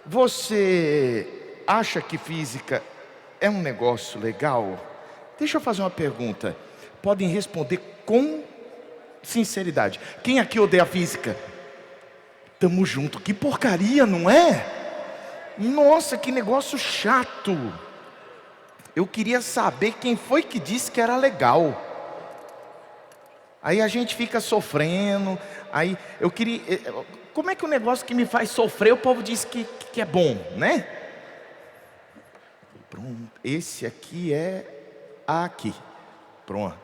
Você acha que física é um negócio legal? Deixa eu fazer uma pergunta. Podem responder com sinceridade. Quem aqui odeia física? Tamo junto. Que porcaria, não é? Nossa, que negócio chato. Eu queria saber quem foi que disse que era legal. Aí a gente fica sofrendo. Aí eu queria... Como é que o negócio que me faz sofrer, o povo diz que é bom, né? Pronto, esse aqui é aqui. Pronto.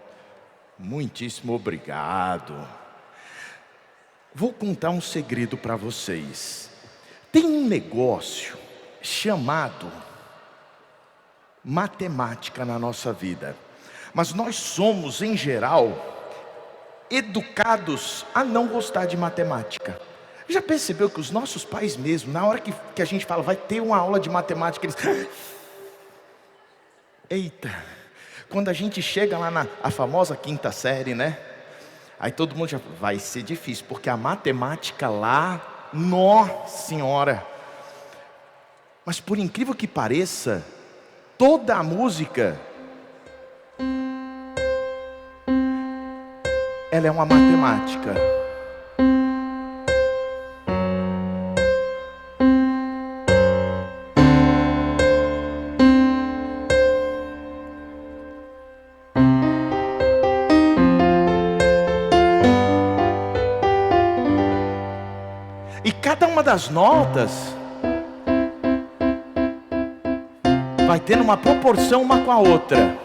Muitíssimo obrigado. Vou contar um segredo para vocês. Tem um negócio chamado matemática na nossa vida. Mas nós somos, em geral, educados a não gostar de matemática. Já percebeu que os nossos pais mesmo, na hora que a gente fala, vai ter uma aula de matemática, eles... Eita! Quando a gente chega lá na famosa quinta série, né? Aí todo mundo já... Vai ser difícil, porque a matemática lá... Nossa Senhora! Mas por incrível que pareça, toda a música... ela é uma matemática. E cada uma das notas vai tendo uma proporção uma com a outra.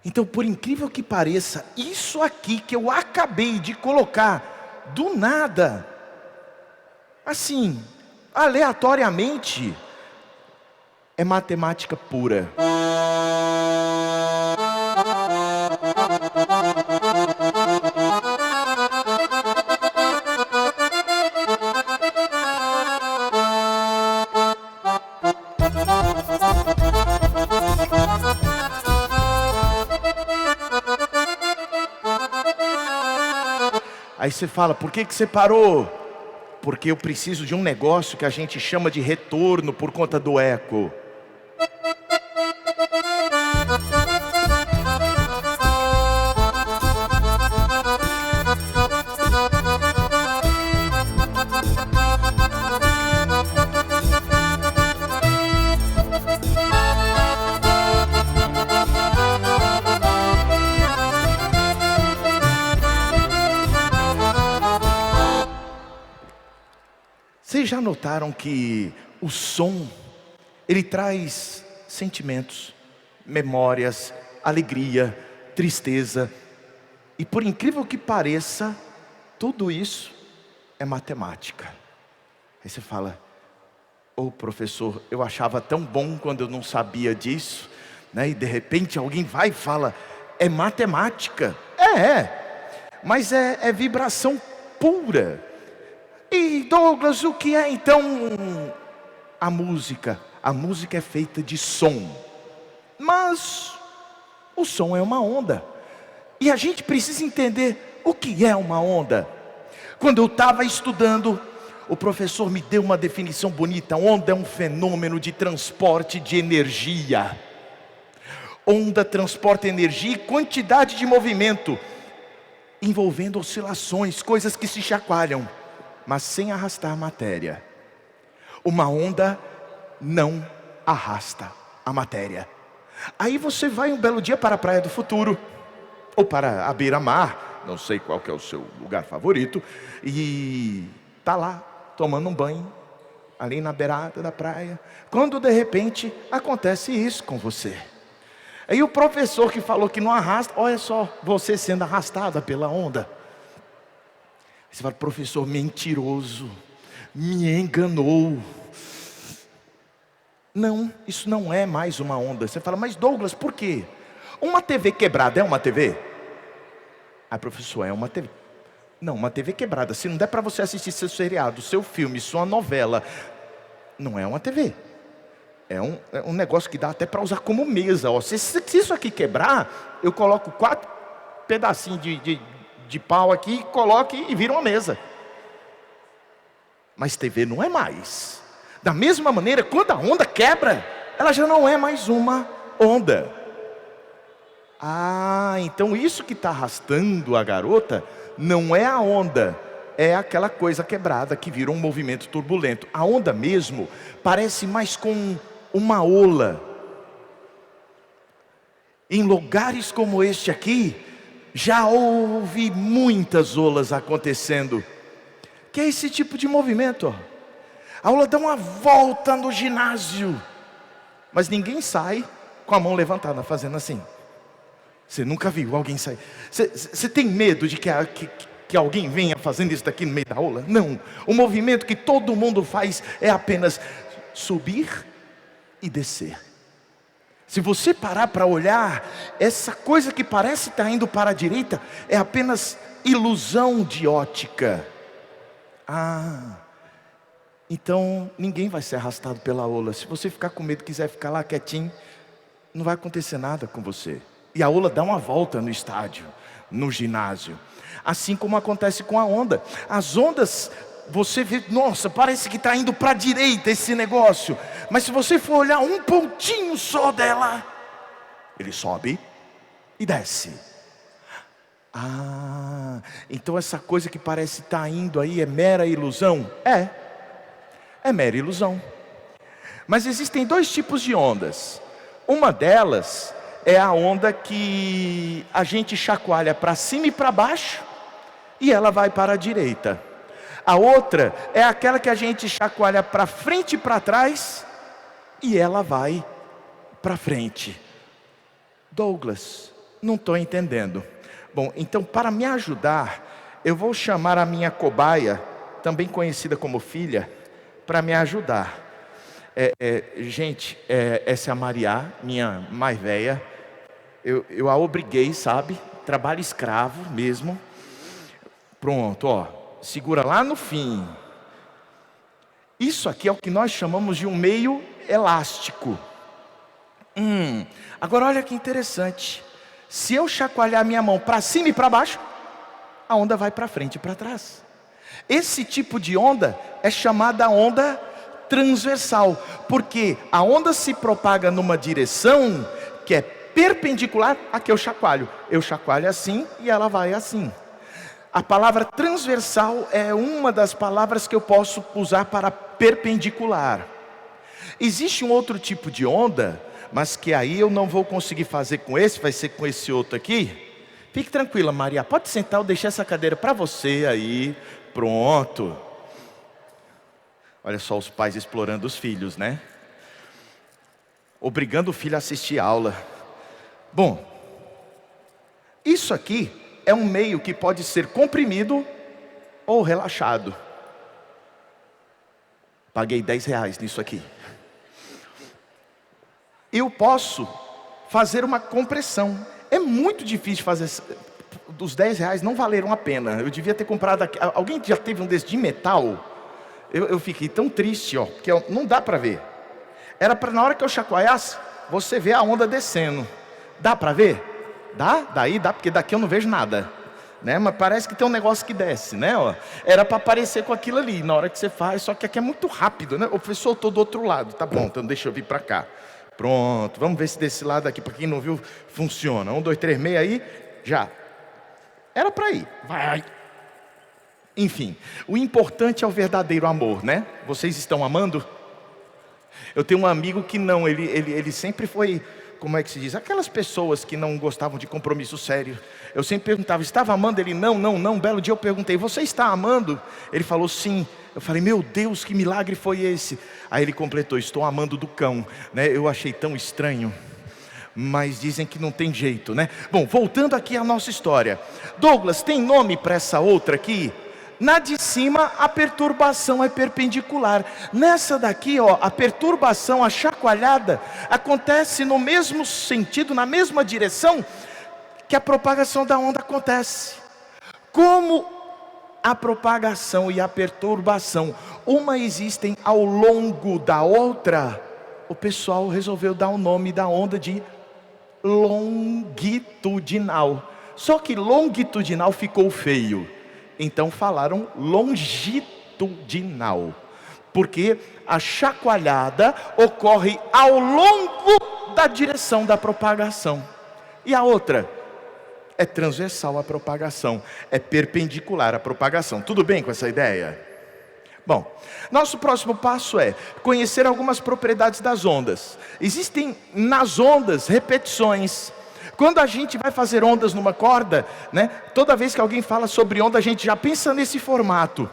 Então, por incrível que pareça, isso aqui que eu acabei de colocar, do nada, assim, aleatoriamente, é matemática pura. Aí você fala, por que você parou? Porque eu preciso de um negócio que a gente chama de retorno por conta do eco. Vocês já notaram que o som, ele traz sentimentos, memórias, alegria, tristeza. E por incrível que pareça, tudo isso é matemática. Aí você fala, ô professor, eu achava tão bom quando eu não sabia disso, né? E de repente alguém vai e fala, é matemática. Mas é vibração pura. E Douglas, o que é então a música? A música é feita de som. Mas o som é uma onda. E a gente precisa entender o que é uma onda. Quando eu estava estudando, o professor me deu uma definição bonita. Onda é um fenômeno de transporte de energia. Onda transporta energia e quantidade de movimento, envolvendo oscilações, coisas que se chacoalham, mas sem arrastar matéria. Uma onda não arrasta a matéria. Aí você vai um belo dia para a Praia do Futuro, ou para a beira-mar, não sei qual que é o seu lugar favorito, e está lá, tomando um banho, ali na beirada da praia, quando de repente acontece isso com você. Aí o professor que falou que não arrasta, olha só, você sendo arrastada pela onda. Você fala, professor mentiroso, me enganou. Não, isso não é mais uma onda. Você fala, mas Douglas, por quê? Uma TV quebrada é uma TV? Ah, professor, é uma TV. Não, uma TV quebrada, se não der para você assistir seu seriado, seu filme, sua novela, não é uma TV. É um negócio que dá até para usar como mesa. Ó. Se isso aqui quebrar, eu coloco 4... pedacinho de pau aqui, coloque e vira uma mesa. Mas TV não é mais. Da mesma maneira, quando a onda quebra, ela já não é mais uma onda. Então isso que está arrastando a garota não é a onda, é aquela coisa quebrada que vira um movimento turbulento. A onda mesmo parece mais com uma ola. Em lugares como este aqui, já houve muitas olas acontecendo. Que é esse tipo de movimento. A ola dá uma volta no ginásio, mas ninguém sai com a mão levantada fazendo assim. Você nunca viu alguém sair? Você tem medo de que alguém venha fazendo isso daqui no meio da ola? Não. O movimento que todo mundo faz é apenas subir e descer. Se você parar para olhar, essa coisa que parece estar indo para a direita é apenas ilusão de ótica. Então ninguém vai ser arrastado pela ola. Se você ficar com medo, quiser ficar lá quietinho, não vai acontecer nada com você. E a ola dá uma volta no estádio, no ginásio. Assim como acontece com a onda. As ondas, você vê, nossa, parece que está indo para a direita esse negócio. Mas se você for olhar um pontinho só dela, ele sobe e desce. Então essa coisa que parece estar indo aí é mera ilusão? É mera ilusão. Mas existem dois tipos de ondas. Uma delas é a onda que a gente chacoalha para cima e para baixo e ela vai para a direita. A outra é aquela que a gente chacoalha para frente e para trás e ela vai para frente. Douglas, não estou entendendo. Bom, então para me ajudar, eu vou chamar a minha cobaia, também conhecida como filha, para me ajudar. Gente, essa é a Maria, minha mais velha. Eu a obriguei, sabe? Trabalho escravo mesmo. Pronto, ó. Segura lá no fim. Isso aqui é o que nós chamamos de um meio elástico. Agora olha que interessante. Se eu chacoalhar minha mão para cima e para baixo, a onda vai para frente e para trás. Esse tipo de onda é chamada onda transversal, porque a onda se propaga numa direção que é perpendicular à que eu chacoalho. Eu chacoalho assim e ela vai assim. A palavra transversal é uma das palavras que eu posso usar para perpendicular. Existe um outro tipo de onda, mas que aí eu não vou conseguir fazer com esse, vai ser com esse outro aqui. Fique tranquila, Maria, pode sentar, eu deixei essa cadeira para você aí. Pronto. Olha só os pais explorando os filhos, né? Obrigando o filho a assistir aula. Bom, isso aqui é um meio que pode ser comprimido ou relaxado. Paguei R$10 nisso aqui. Eu posso fazer uma compressão. É muito difícil fazer. Dos R$10 não valeram a pena. Eu devia ter comprado aqui. Alguém já teve um desse de metal? Eu fiquei tão triste, ó, porque não dá para ver. Era para na hora que eu chacoalhasse, você ver a onda descendo. Dá para ver? Dá? Daí dá, porque daqui eu não vejo nada, né? Mas parece que tem um negócio que desce, né? Ó, era para aparecer com aquilo ali, na hora que você faz, só que aqui é muito rápido, né? O professor soltou do outro lado, tá bom, então deixa eu vir para cá. Pronto, vamos ver se desse lado aqui, para quem não viu, funciona. 1, 2, 3, meia aí, já. Era para ir, vai. Enfim, o importante é o verdadeiro amor, né? Vocês estão amando? Eu tenho um amigo que não, ele sempre foi, como é que se diz? Aquelas pessoas que não gostavam de compromisso sério. Eu sempre perguntava, estava amando? Ele, não. Um belo dia eu perguntei, você está amando? Ele falou, sim. Eu falei, meu Deus, que milagre foi esse? Aí ele completou, estou amando do cão, né? Eu achei tão estranho, mas dizem que não tem jeito, né? Bom, voltando aqui à nossa história. Douglas, tem nome para essa outra aqui? Na de cima, a perturbação é perpendicular. Nessa daqui, ó, a perturbação, a chacoalhada, acontece no mesmo sentido, na mesma direção que a propagação da onda acontece. Como a propagação e a perturbação, uma existem ao longo da outra, o pessoal resolveu dar o nome da onda de longitudinal. Só que longitudinal ficou feio, então falaram longitudinal, porque a chacoalhada ocorre ao longo da direção da propagação. E a outra é transversal à propagação, é perpendicular à propagação. Tudo bem com essa ideia? Bom, nosso próximo passo é conhecer algumas propriedades das ondas. Existem nas ondas repetições. Quando a gente vai fazer ondas numa corda, né, toda vez que alguém fala sobre onda, a gente já pensa nesse formato.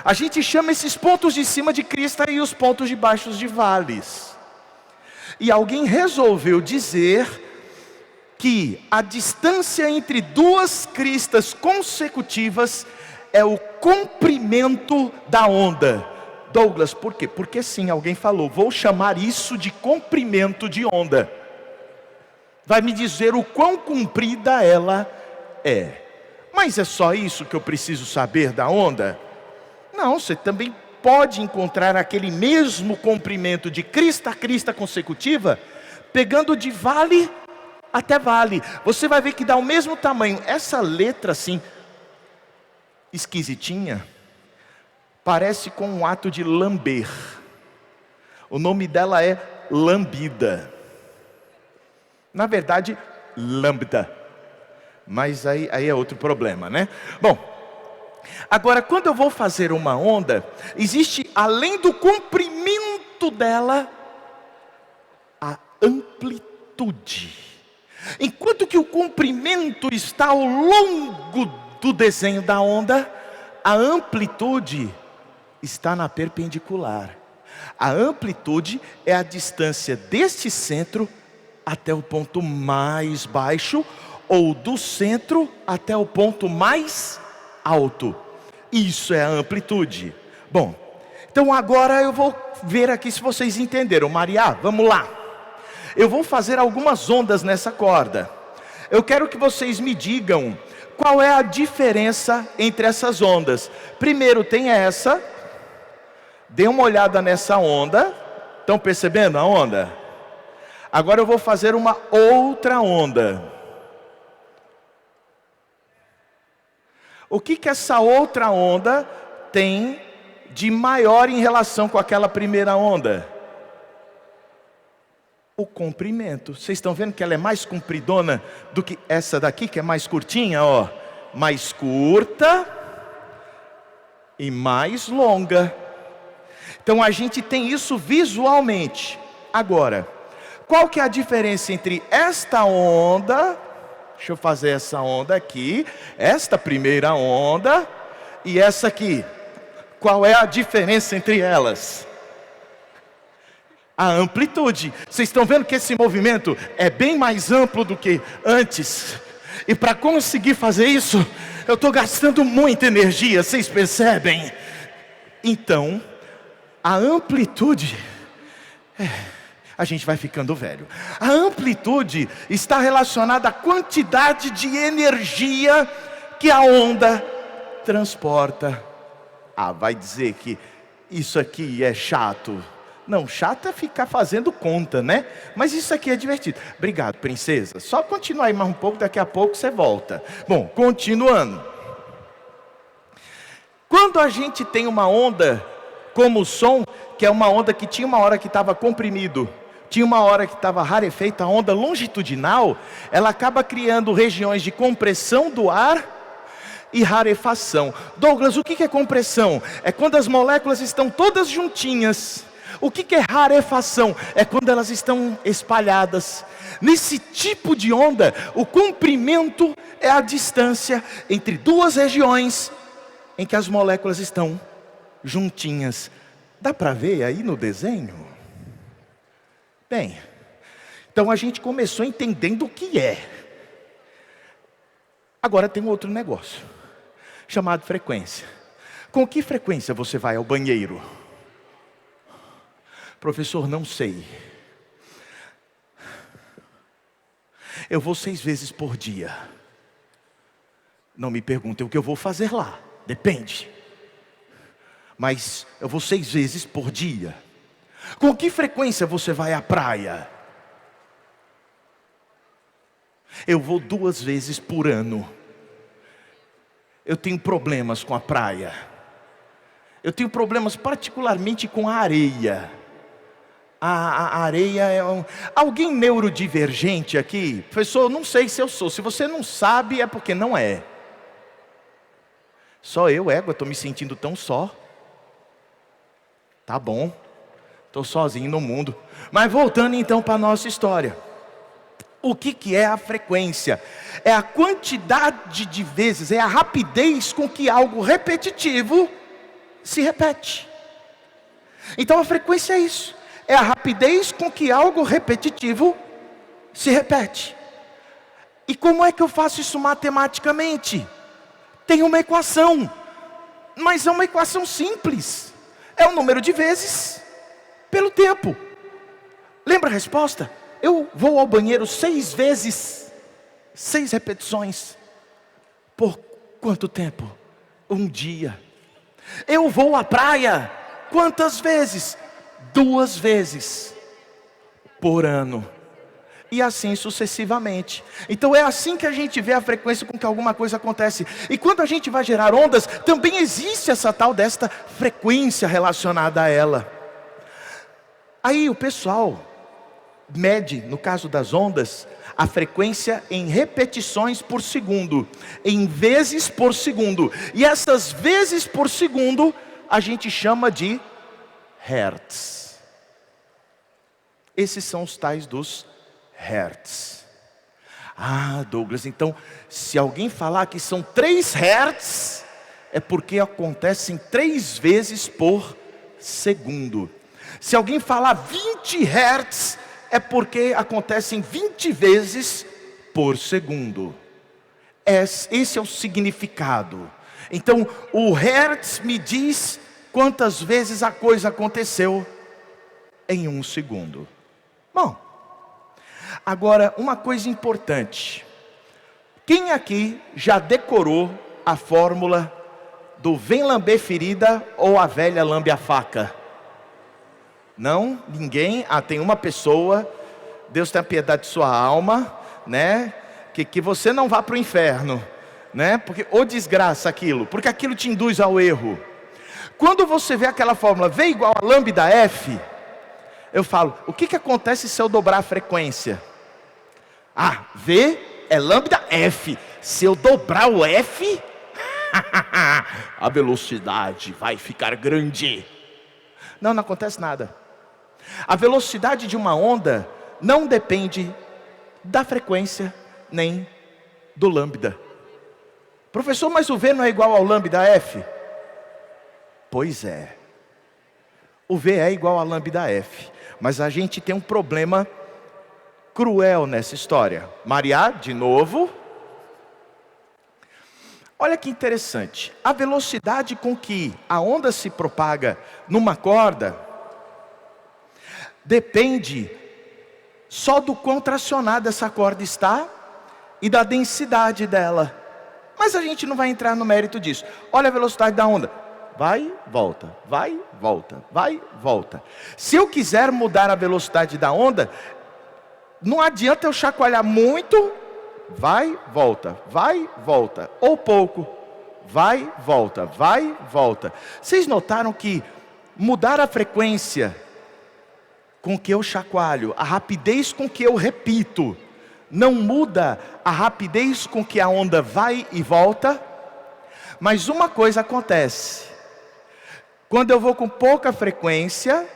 A gente chama esses pontos de cima de crista e os pontos de baixo de vales. E alguém resolveu dizer que a distância entre duas cristas consecutivas é o comprimento da onda. Douglas, por quê? Porque sim, alguém falou, vou chamar isso de comprimento de onda. Vai me dizer o quão comprida ela é. Mas é só isso que eu preciso saber da onda? Não, você também pode encontrar aquele mesmo comprimento de crista a crista consecutiva, pegando de vale até vale. Você vai ver que dá o mesmo tamanho. Essa letra assim, esquisitinha, parece com um ato de lamber. O nome dela é lambida. Na verdade, lambda. Mas aí é outro problema, né? Bom, agora quando eu vou fazer uma onda, existe além do comprimento dela, a amplitude. Enquanto que o comprimento está ao longo do desenho da onda, a amplitude está na perpendicular. A amplitude é a distância deste centro até o ponto mais baixo, ou do centro até o ponto mais alto. Isso é a amplitude. Bom, então agora eu vou ver aqui se vocês entenderam. Maria, vamos lá. Eu vou fazer algumas ondas nessa corda. Eu quero que vocês me digam qual é a diferença entre essas ondas. Primeiro tem essa. Dê uma olhada nessa onda. Estão percebendo a onda? Agora eu vou fazer uma outra onda. O que essa outra onda tem de maior em relação com aquela primeira onda? O comprimento. Vocês estão vendo que ela é mais compridona do que essa daqui, que é mais curtinha, ó. Mais curta e mais longa. Então a gente tem isso visualmente. Agora, qual que é a diferença entre esta onda, deixa eu fazer essa onda aqui, esta primeira onda e essa aqui? Qual é a diferença entre elas? A amplitude. Vocês estão vendo que esse movimento é bem mais amplo do que antes. E para conseguir fazer isso, eu estou gastando muita energia, vocês percebem? Então, a amplitude... a gente vai ficando velho. A amplitude está relacionada à quantidade de energia que a onda transporta. Ah, vai dizer que isso aqui é chato. Não, chato é ficar fazendo conta, né? Mas isso aqui é divertido. Obrigado, princesa. Só continuar aí mais um pouco, daqui a pouco você volta. Bom, continuando. Quando a gente tem uma onda como o som, que é uma onda que tinha uma hora que estava comprimido, tinha uma hora que estava rarefeita, a onda longitudinal, ela acaba criando regiões de compressão do ar e rarefação. Douglas, o que é compressão? É quando as moléculas estão todas juntinhas. O que é rarefação? É quando elas estão espalhadas. Nesse tipo de onda, o comprimento é a distância entre duas regiões em que as moléculas estão juntinhas. Dá para ver aí no desenho? Bem, então a gente começou entendendo o que é. Agora tem um outro negócio, chamado frequência. Com que frequência você vai ao banheiro? Professor, não sei. Eu vou 6 vezes por dia. Não me perguntem o que eu vou fazer lá, depende. Mas eu vou 6 vezes por dia. Com que frequência você vai à praia? Eu vou 2 vezes por ano. Eu tenho problemas com a praia. Eu tenho problemas particularmente com a areia. A areia é Alguém neurodivergente aqui? Professor, não sei se eu sou. Se você não sabe, é porque não é. Só eu, estou me sentindo tão só. Tá bom. Estou sozinho no mundo. Mas voltando então para a nossa história. O que é a frequência? É a quantidade de vezes, é a rapidez com que algo repetitivo se repete. Então a frequência é isso. É a rapidez com que algo repetitivo se repete. E como é que eu faço isso matematicamente? Tem uma equação, mas é uma equação simples. É o número de vezes pelo tempo. Lembra a resposta? Eu vou ao banheiro 6 vezes, 6 repetições. Por quanto tempo? Um dia. Eu vou à praia, quantas vezes? 2 vezes por ano. E assim sucessivamente. Então é assim que a gente vê a frequência com que alguma coisa acontece. E quando a gente vai gerar ondas, também existe essa tal desta frequência relacionada a ela. Aí o pessoal mede, no caso das ondas, a frequência em repetições por segundo, em vezes por segundo. E essas vezes por segundo a gente chama de hertz. Esses são os tais dos hertz. Ah, Douglas, então se alguém falar que são 3 hertz, é porque acontecem 3 vezes por segundo. Se alguém falar 20 hertz, é porque acontecem 20 vezes por segundo. Esse é o significado. Então o hertz me diz quantas vezes a coisa aconteceu em 1 segundo. Bom, agora uma coisa importante. Quem aqui já decorou a fórmula do vem lamber ferida ou a velha lambe a faca? Não? Ninguém? Tem uma pessoa. Deus tenha piedade de sua alma, né? Que você não vá para o inferno, né? Porque, ou desgraça aquilo, porque aquilo te induz ao erro. Quando você vê aquela fórmula V igual a lambda F, eu falo, o que acontece se eu dobrar a frequência? V é lambda F. Se eu dobrar o F, a velocidade vai ficar grande. Não acontece nada. A velocidade de uma onda não depende da frequência nem do lambda. Professor, mas o V não é igual ao lambda F? Pois é. O V é igual a lambda F. Mas a gente tem um problema cruel nessa história. Maria, de novo. Olha que interessante. A velocidade com que a onda se propaga numa corda depende só do quão tracionada essa corda está e da densidade dela. Mas a gente não vai entrar no mérito disso. Olha a velocidade da onda. Vai, volta, vai, volta, vai, volta. Se eu quiser mudar a velocidade da onda, não adianta eu chacoalhar muito, vai, volta, ou pouco, vai, volta. Vocês notaram que mudar a frequência com que eu chacoalho, a rapidez com que eu repito, não muda a rapidez com que a onda vai e volta? Mas uma coisa acontece. Quando eu vou com pouca frequência,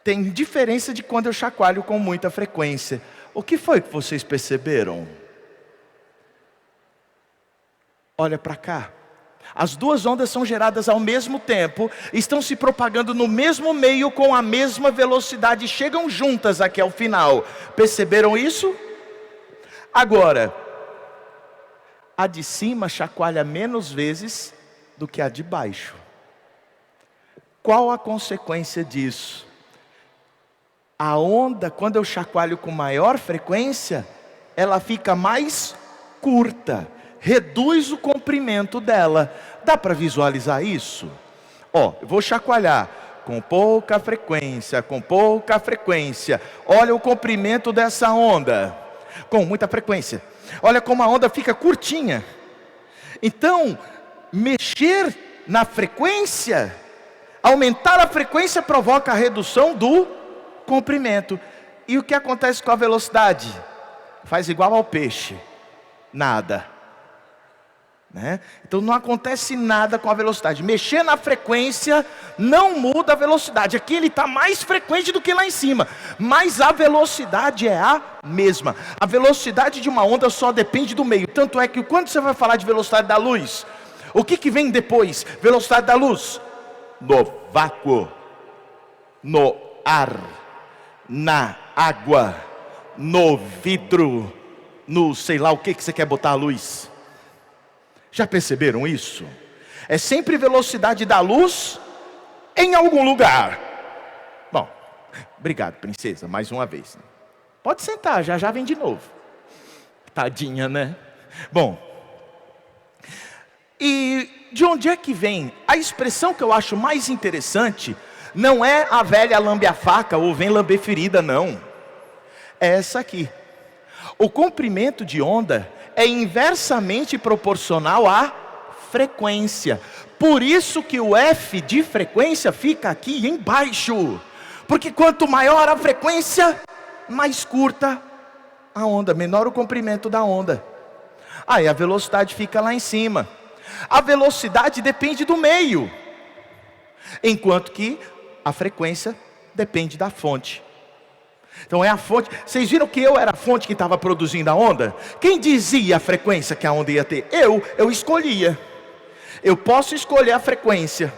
tem diferença de quando eu chacoalho com muita frequência. O que foi que vocês perceberam? Olha para cá. As duas ondas são geradas ao mesmo tempo, estão se propagando no mesmo meio com a mesma velocidade, chegam juntas aqui ao final. Perceberam isso? Agora, a de cima chacoalha menos vezes do que a de baixo. Qual a consequência disso? A onda, quando eu chacoalho com maior frequência, ela fica mais curta, reduz o comprimento dela. Dá para visualizar isso? Eu vou chacoalhar com pouca frequência. Olha o comprimento dessa onda. com muita frequência. Olha como a onda fica curtinha. Então, mexer na frequência, aumentar a frequência provoca a redução do comprimento. E o que acontece com a velocidade? Faz igual ao peixe, nada. Né? Então não acontece nada com a velocidade. Mexer na frequência não muda a velocidade. Aqui ele está mais frequente do que lá em cima, mas a velocidade é a mesma. A velocidade de uma onda só depende do meio. Tanto é que quando você vai falar de velocidade da luz, o que vem depois? Velocidade da luz no vácuo, no ar, na água, no vidro, no sei lá o que você quer botar a luz. Já perceberam isso? É sempre velocidade da luz em algum lugar. Bom, obrigado, princesa, mais uma vez. Pode sentar, já vem de novo. Tadinha, né? Bom, e de onde é que vem? A expressão que eu acho mais interessante não é a velha lambe a faca ou vem lamber ferida, não. É essa aqui. O comprimento de onda é inversamente proporcional à frequência. Por isso que o F de frequência fica aqui embaixo. Porque quanto maior a frequência, mais curta a onda, menor o comprimento da onda. Aí a velocidade fica lá em cima. A velocidade depende do meio, enquanto que a frequência depende da fonte. Então é a fonte. Vocês viram que eu era a fonte que estava produzindo a onda? Quem dizia a frequência que a onda ia ter? Eu escolhia. Eu posso escolher a frequência,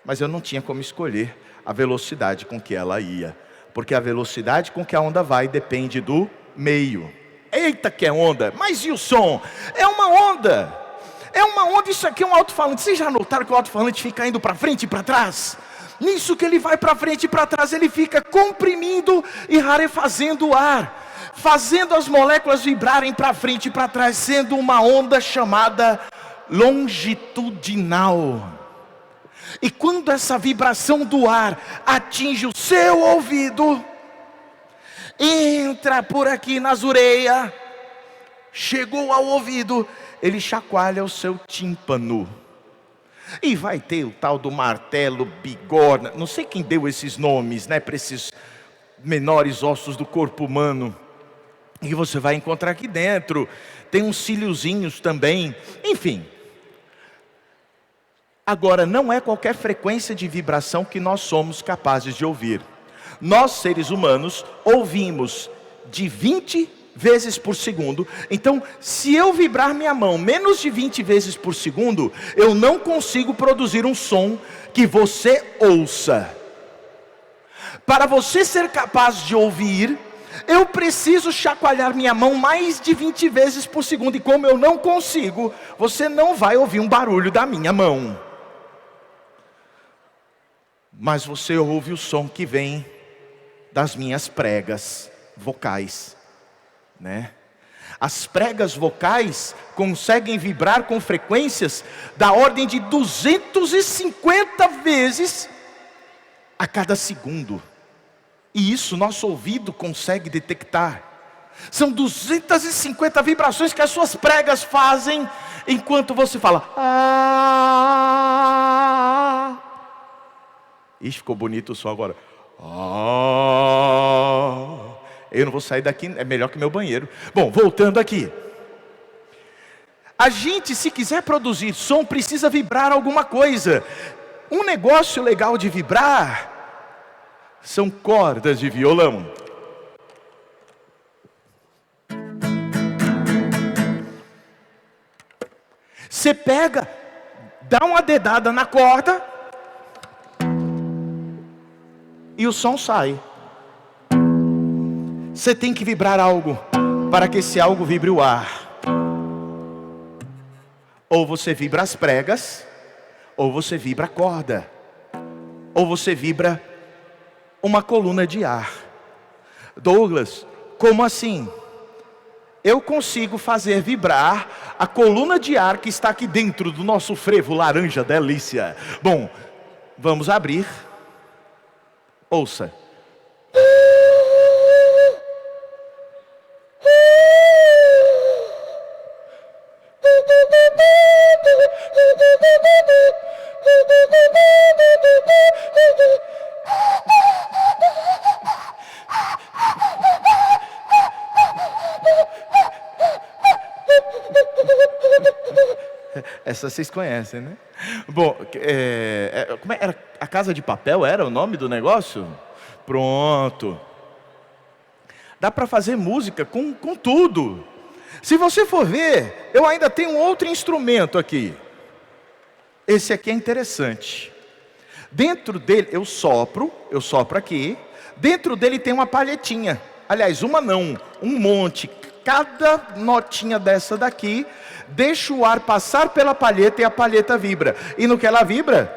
mas eu não tinha como escolher a velocidade com que ela ia, porque a velocidade com que a onda vai depende do meio. Eita que é onda, mas e o som? É uma onda. É uma onda, isso aqui é um alto-falante. Vocês já notaram que o alto-falante fica indo para frente e para trás? Nisso que ele vai para frente e para trás, ele fica comprimindo e rarefazendo o ar, fazendo as moléculas vibrarem para frente e para trás, sendo uma onda chamada longitudinal. E quando essa vibração do ar atinge o seu ouvido, entra por aqui nas orelhas, chegou ao ouvido, ele chacoalha o seu tímpano. E vai ter o tal do martelo, bigorna, não sei quem deu esses nomes, né, para esses menores ossos do corpo humano. E você vai encontrar aqui dentro. Tem uns cíliozinhos também, enfim. Agora, não é qualquer frequência de vibração que nós somos capazes de ouvir. Nós, seres humanos, ouvimos de 20 vezes por segundo. Então, se eu vibrar minha mão menos de 20 vezes por segundo, eu não consigo produzir um som que você ouça. Para você ser capaz de ouvir, eu preciso chacoalhar minha mão mais de 20 vezes por segundo. E como eu não consigo, você não vai ouvir um barulho da minha mão. Mas você ouve o som que vem das minhas pregas vocais. Né? As pregas vocais conseguem vibrar com frequências da ordem de 250 vezes a cada segundo. E isso nosso ouvido consegue detectar. São 250 vibrações que as suas pregas fazem enquanto você fala. Ah. Ixi, ficou bonito o som agora. Ah. Eu não vou sair daqui, é melhor que meu banheiro. Bom, voltando aqui. A gente, se quiser produzir som, precisa vibrar alguma coisa. Um negócio legal de vibrar são cordas de violão. Você pega, dá uma dedada na corda e o som sai. Você tem que vibrar algo para que esse algo vibre o ar. Ou você vibra as pregas, ou você vibra a corda, ou você vibra uma coluna de ar. Douglas, como assim? Eu consigo fazer vibrar a coluna de ar que está aqui dentro do nosso frevo laranja delícia. Bom, vamos abrir. Ouça. Essa vocês conhecem, né? Bom, como era? A Casa de Papel era o nome do negócio? Pronto. Dá para fazer música com tudo. Se você for ver, eu ainda tenho um outro instrumento aqui. Esse aqui é interessante. Dentro dele, eu sopro aqui. Dentro dele tem uma palhetinha. Aliás, uma não, um monte. Cada notinha dessa daqui, deixa o ar passar pela palheta e a palheta vibra. E no que ela vibra,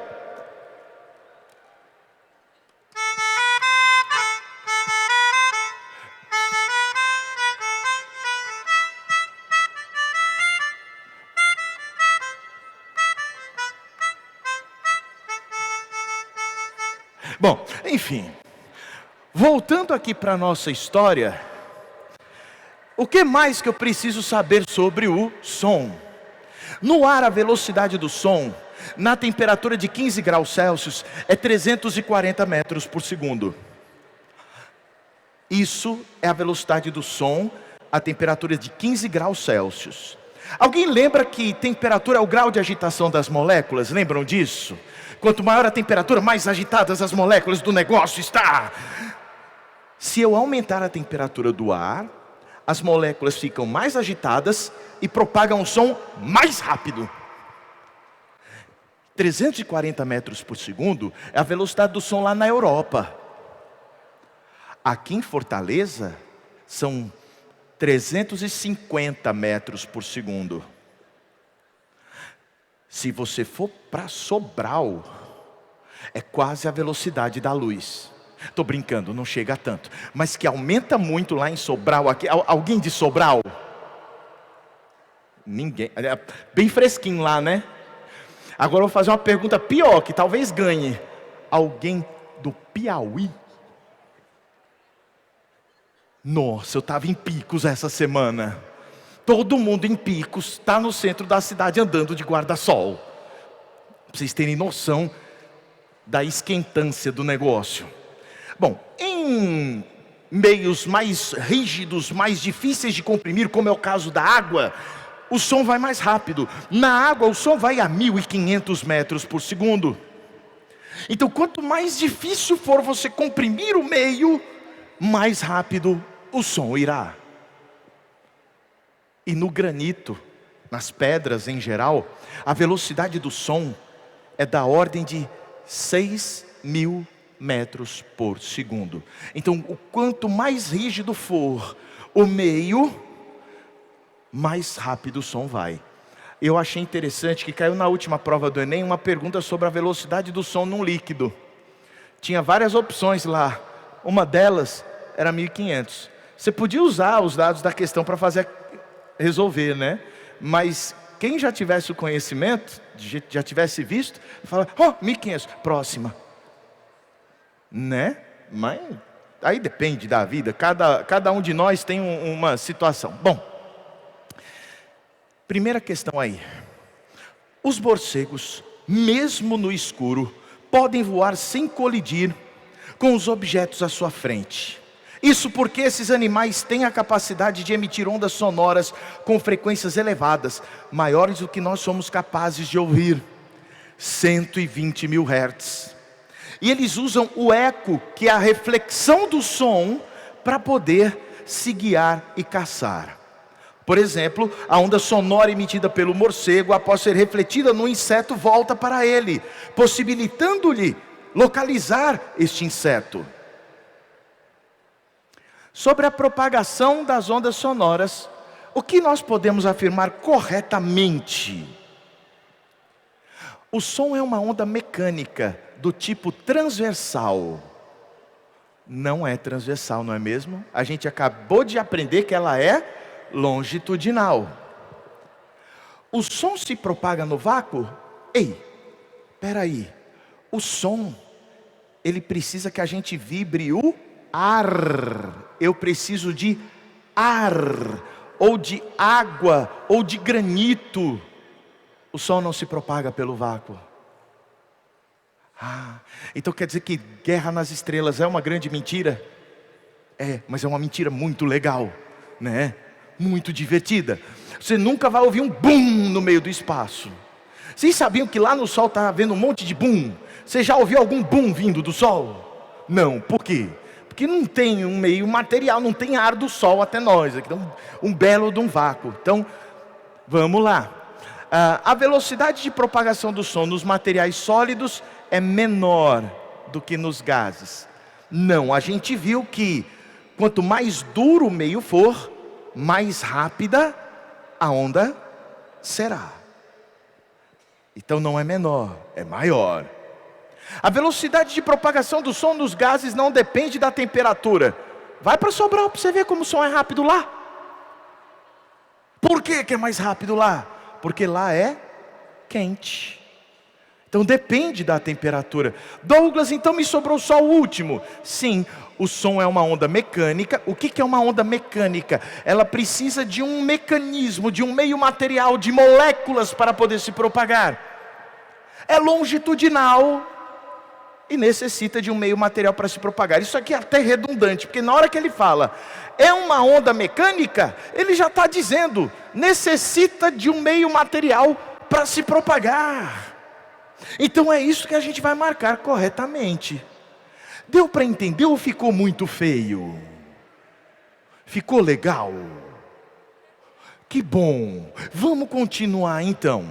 bom, enfim, voltando aqui para a nossa história, o que mais que eu preciso saber sobre o som? No ar, a velocidade do som, na temperatura de 15 graus Celsius, é 340 metros por segundo. Isso é a velocidade do som, a temperatura de 15 graus Celsius. Alguém lembra que temperatura é o grau de agitação das moléculas? Lembram disso? Quanto maior a temperatura, mais agitadas as moléculas do negócio está. Se eu aumentar a temperatura do ar, as moléculas ficam mais agitadas e propagam o som mais rápido. 340 metros por segundo é a velocidade do som lá na Europa. Aqui em Fortaleza, são 350 metros por segundo. Se você for para Sobral, é quase a velocidade da luz. Estou brincando, não chega a tanto. Mas que aumenta muito lá em Sobral. Aqui, alguém de Sobral? Ninguém. Bem fresquinho lá, né? Agora eu vou fazer uma pergunta pior, que talvez ganhe. Alguém do Piauí? Nossa, eu estava em Picos essa semana. Todo mundo em Picos está no centro da cidade andando de guarda-sol. Para vocês terem noção da esquentância do negócio. Bom, em meios mais rígidos, mais difíceis de comprimir, como é o caso da água, o som vai mais rápido. Na água, o som vai a 1.500 metros por segundo. Então, quanto mais difícil for você comprimir o meio, mais rápido o som irá. E no granito, nas pedras em geral, a velocidade do som é da ordem de 6.000 metros por segundo. Então, o quanto mais rígido for o meio, mais rápido o som vai. Eu achei interessante que caiu na última prova do Enem uma pergunta sobre a velocidade do som num líquido. Tinha várias opções lá. Uma delas era 1.500. Você podia usar os dados da questão para resolver, né? Mas quem já tivesse o conhecimento, já tivesse visto, fala, 1.500, próxima. Né? Mas aí depende da vida. Cada um de nós tem uma situação. Bom, primeira questão aí. Os morcegos, mesmo no escuro, podem voar sem colidir com os objetos à sua frente. Isso porque esses animais têm a capacidade de emitir ondas sonoras com frequências elevadas, maiores do que nós somos capazes de ouvir. 120 mil Hz. E eles usam o eco, que é a reflexão do som, para poder se guiar e caçar. Por exemplo, a onda sonora emitida pelo morcego, após ser refletida no inseto, volta para ele, possibilitando-lhe localizar este inseto. Sobre a propagação das ondas sonoras, o que nós podemos afirmar corretamente? O som é uma onda mecânica do tipo transversal. Não é transversal, não é mesmo? A gente acabou de aprender que ela é longitudinal. O som se propaga no vácuo? Ei, espera aí. O som, ele precisa que a gente vibre o ar. Eu preciso de ar, ou de água, ou de granito. O som não se propaga pelo vácuo. Então quer dizer que Guerra nas Estrelas é uma grande mentira? É, mas é uma mentira muito legal, né? Muito divertida. Você nunca vai ouvir um boom no meio do espaço. Vocês sabiam que lá no Sol está havendo um monte de boom? Você já ouviu algum boom vindo do Sol? Não, por quê? Porque não tem um meio material, não tem ar do Sol até nós. Aqui tem um belo de um vácuo. Então, vamos lá. A velocidade de propagação do som nos materiais sólidos é menor do que nos gases. Não, a gente viu que quanto mais duro o meio for, mais rápida a onda será. Então não é menor, é maior. A velocidade de propagação do som nos gases não depende da temperatura. Vai para Sobral para você ver como o som é rápido lá. Por que é mais rápido lá? Porque lá é quente. Então depende da temperatura. Douglas, então me sobrou só o último. Sim, o som é uma onda mecânica. O que é uma onda mecânica? Ela precisa de um mecanismo, de um meio material, de moléculas para poder se propagar. É longitudinal e necessita de um meio material para se propagar. Isso aqui é até redundante, porque na hora que ele fala, é uma onda mecânica, ele já está dizendo, necessita de um meio material para se propagar. Então é isso que a gente vai marcar corretamente. Deu para entender ou ficou muito feio? Ficou legal? Que bom! Vamos continuar então.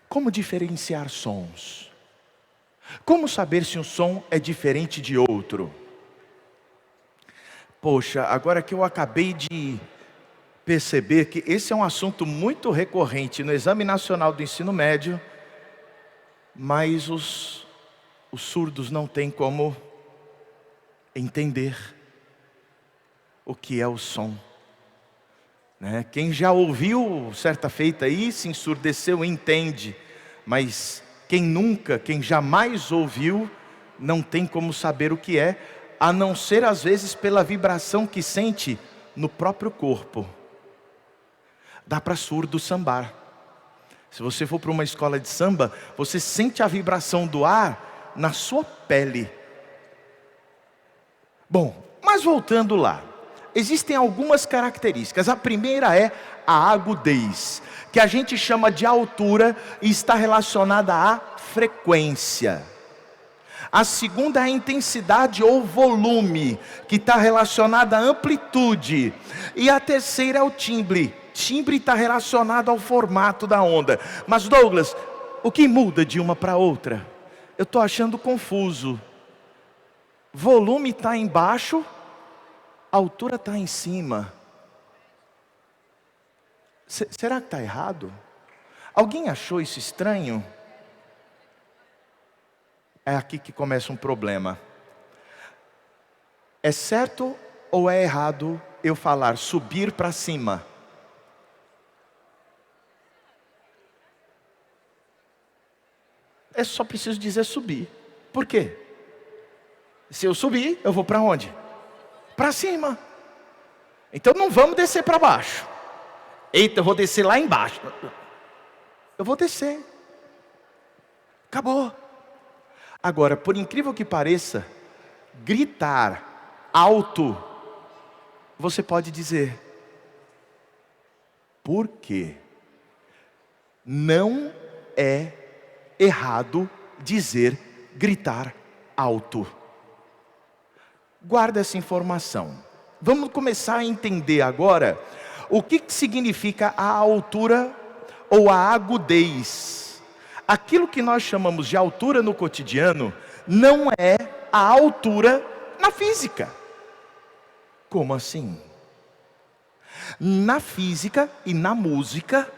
Como diferenciar sons? Como saber se um som é diferente de outro? Poxa, agora que eu acabei de perceber que esse é um assunto muito recorrente no Exame Nacional do Ensino Médio, mas os surdos não têm como entender o que é o som. Quem já ouviu certa feita aí, se ensurdeceu, entende. Mas quem jamais ouviu, não tem como saber o que é, a não ser às vezes pela vibração que sente no próprio corpo. Dá para surdo sambar. Se você for para uma escola de samba, você sente a vibração do ar na sua pele. Bom, mas voltando lá. Existem algumas características. A primeira é a agudez, que a gente chama de altura e está relacionada à frequência. A segunda é a intensidade ou volume, que está relacionada à amplitude. E a terceira é o timbre. Timbre está relacionado ao formato da onda. Mas Douglas, o que muda de uma para outra? Eu estou achando confuso. Volume está embaixo, a altura está em cima. Será que está errado? Alguém achou isso estranho? É aqui que começa um problema. É certo ou é errado eu falar subir para cima? É só preciso dizer subir. Por quê? Se eu subir, eu vou para onde? Para cima. Então não vamos descer para baixo. Eita, eu vou descer lá embaixo. Eu vou descer. Acabou. Agora, por incrível que pareça, gritar alto, você pode dizer. Por quê? Não é errado dizer gritar alto. Guarda essa informação. Vamos começar a entender agora o que significa a altura ou a agudez. Aquilo que nós chamamos de altura no cotidiano não é a altura na física. Como assim? Na física e na música,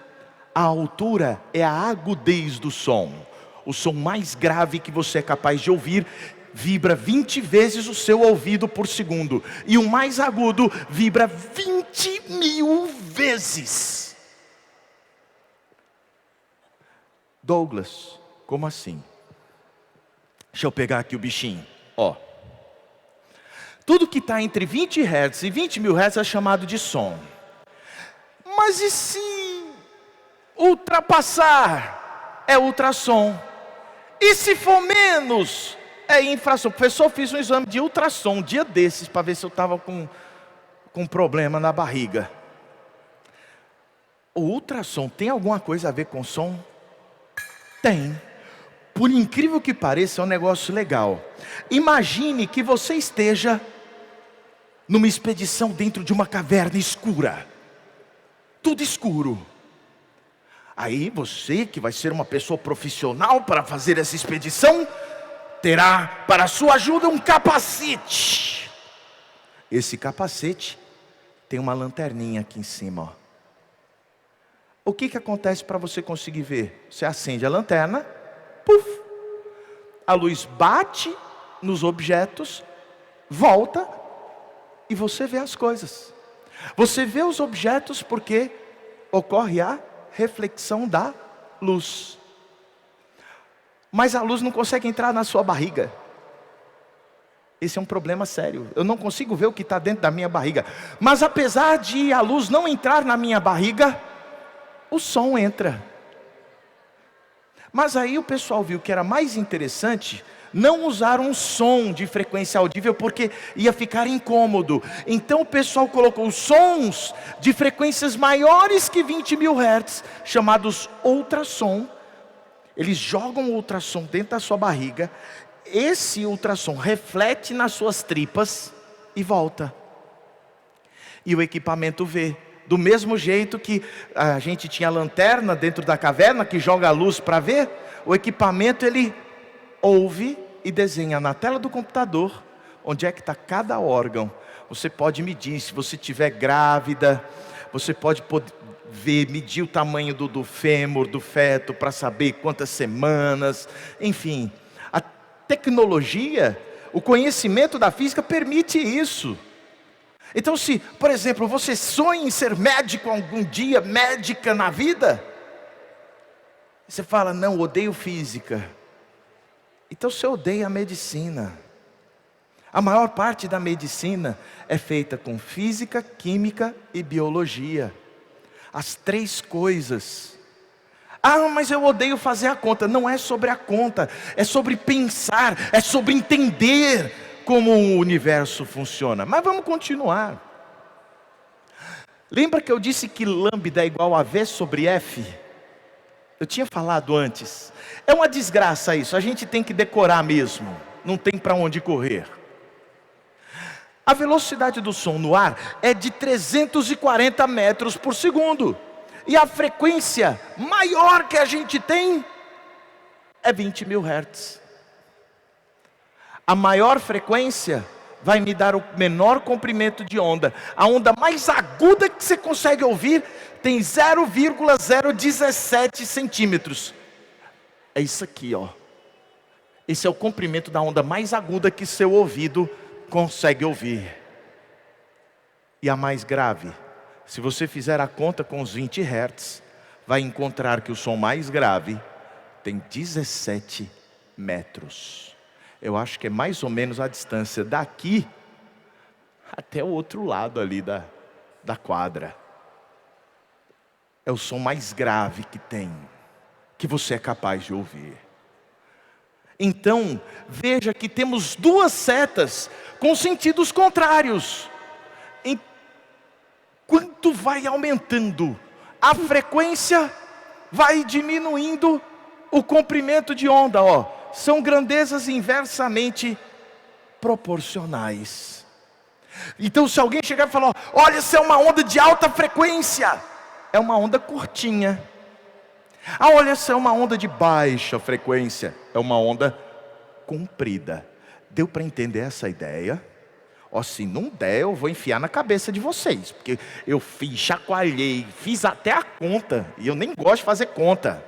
a altura é a agudez do som. O som mais grave que você é capaz de ouvir vibra 20 vezes o seu ouvido por segundo. E o mais agudo vibra 20.000 vezes. Douglas, como assim? Deixa eu pegar aqui o bichinho. Tudo que está entre 20 Hz e 20.000 Hz é chamado de som. Mas e se ultrapassar? É ultrassom. E se for menos? É infração. O professor fez um exame de ultrassom um dia desses para ver se eu estava com problema na barriga. O ultrassom tem alguma coisa a ver com som? Tem. Por incrível que pareça, é um negócio legal. Imagine que você esteja numa expedição dentro de uma caverna escura. Tudo escuro. Aí você, que vai ser uma pessoa profissional para fazer essa expedição, terá para sua ajuda um capacete. Esse capacete tem uma lanterninha aqui em cima, ó. O que acontece para você conseguir ver? Você acende a lanterna, puf, a luz bate nos objetos, volta e você vê as coisas. Você vê os objetos porque ocorre a reflexão da luz. Mas a luz não consegue entrar na sua barriga. Esse é um problema sério. Eu não consigo ver o que está dentro da minha barriga. Mas apesar de a luz não entrar na minha barriga, o som entra. Mas aí o pessoal viu que era mais interessante não usar um som de frequência audível, porque ia ficar incômodo. Então o pessoal colocou sons de frequências maiores que 20.000 Hz, chamados ultrassom. Eles jogam o ultrassom dentro da sua barriga. Esse ultrassom reflete nas suas tripas e volta. E o equipamento vê. Do mesmo jeito que a gente tinha lanterna dentro da caverna, que joga a luz para ver, o equipamento ele ouve e desenha na tela do computador onde é que está cada órgão. Você pode medir, se você estiver grávida, você pode ver, medir o tamanho do fêmur, do feto, para saber quantas semanas, enfim. A tecnologia, o conhecimento da física permite isso. Então se, por exemplo, você sonha em ser médico algum dia, médica na vida, você fala, não, odeio física. Então você odeia a medicina. A maior parte da medicina é feita com física, química e biologia. As três coisas. Ah, mas eu odeio fazer a conta. Não é sobre a conta, é sobre pensar, é sobre entender como o universo funciona. Mas vamos continuar. Lembra que eu disse que lambda é igual a V sobre F? Eu tinha falado antes. É uma desgraça isso, a gente tem que decorar mesmo. Não tem para onde correr. A velocidade do som no ar é de 340 metros por segundo. E a frequência maior que a gente tem é 20.000 Hz. A maior frequência vai me dar o menor comprimento de onda. A onda mais aguda que você consegue ouvir tem 0,017 centímetros. É isso aqui, ó. Esse é o comprimento da onda mais aguda que seu ouvido consegue ouvir. E a mais grave, se você fizer a conta com os 20 Hz, vai encontrar que o som mais grave tem 17 metros. Eu acho que é mais ou menos a distância daqui até o outro lado ali da quadra. É o som mais grave que tem, que você é capaz de ouvir. Então, veja que temos duas setas com sentidos contrários. Enquanto vai aumentando a frequência, vai diminuindo o comprimento de onda, ó. São grandezas inversamente proporcionais. Então se alguém chegar e falar, olha, isso é uma onda de alta frequência, é uma onda curtinha. Ah, olha, isso é uma onda de baixa frequência, é uma onda comprida. Deu para entender essa ideia? Ó, se não der, eu vou enfiar na cabeça de vocês, porque eu chacoalhei, fiz até a conta, e eu nem gosto de fazer conta.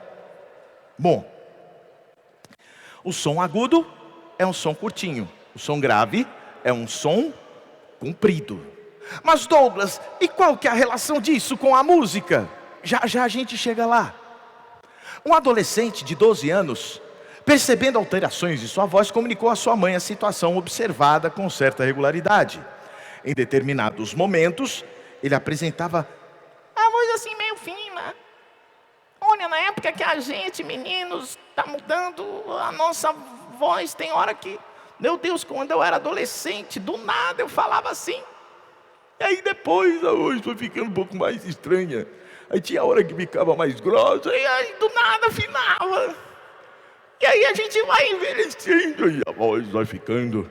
Bom, o som agudo é um som curtinho. O som grave é um som comprido. Mas Douglas, e qual que é a relação disso com a música? Já já a gente chega lá. Um adolescente de 12 anos, percebendo alterações de sua voz, comunicou à sua mãe a situação observada com certa regularidade. Em determinados momentos, ele apresentava a voz assim meio fina. Olha, na época que a gente, meninos, está mudando a nossa voz, tem hora que, meu Deus, quando eu era adolescente, do nada eu falava assim. E aí depois a voz foi ficando um pouco mais estranha. Aí tinha hora que ficava mais grossa, E aí do nada afinava. E aí a gente vai envelhecendo. e a voz vai ficando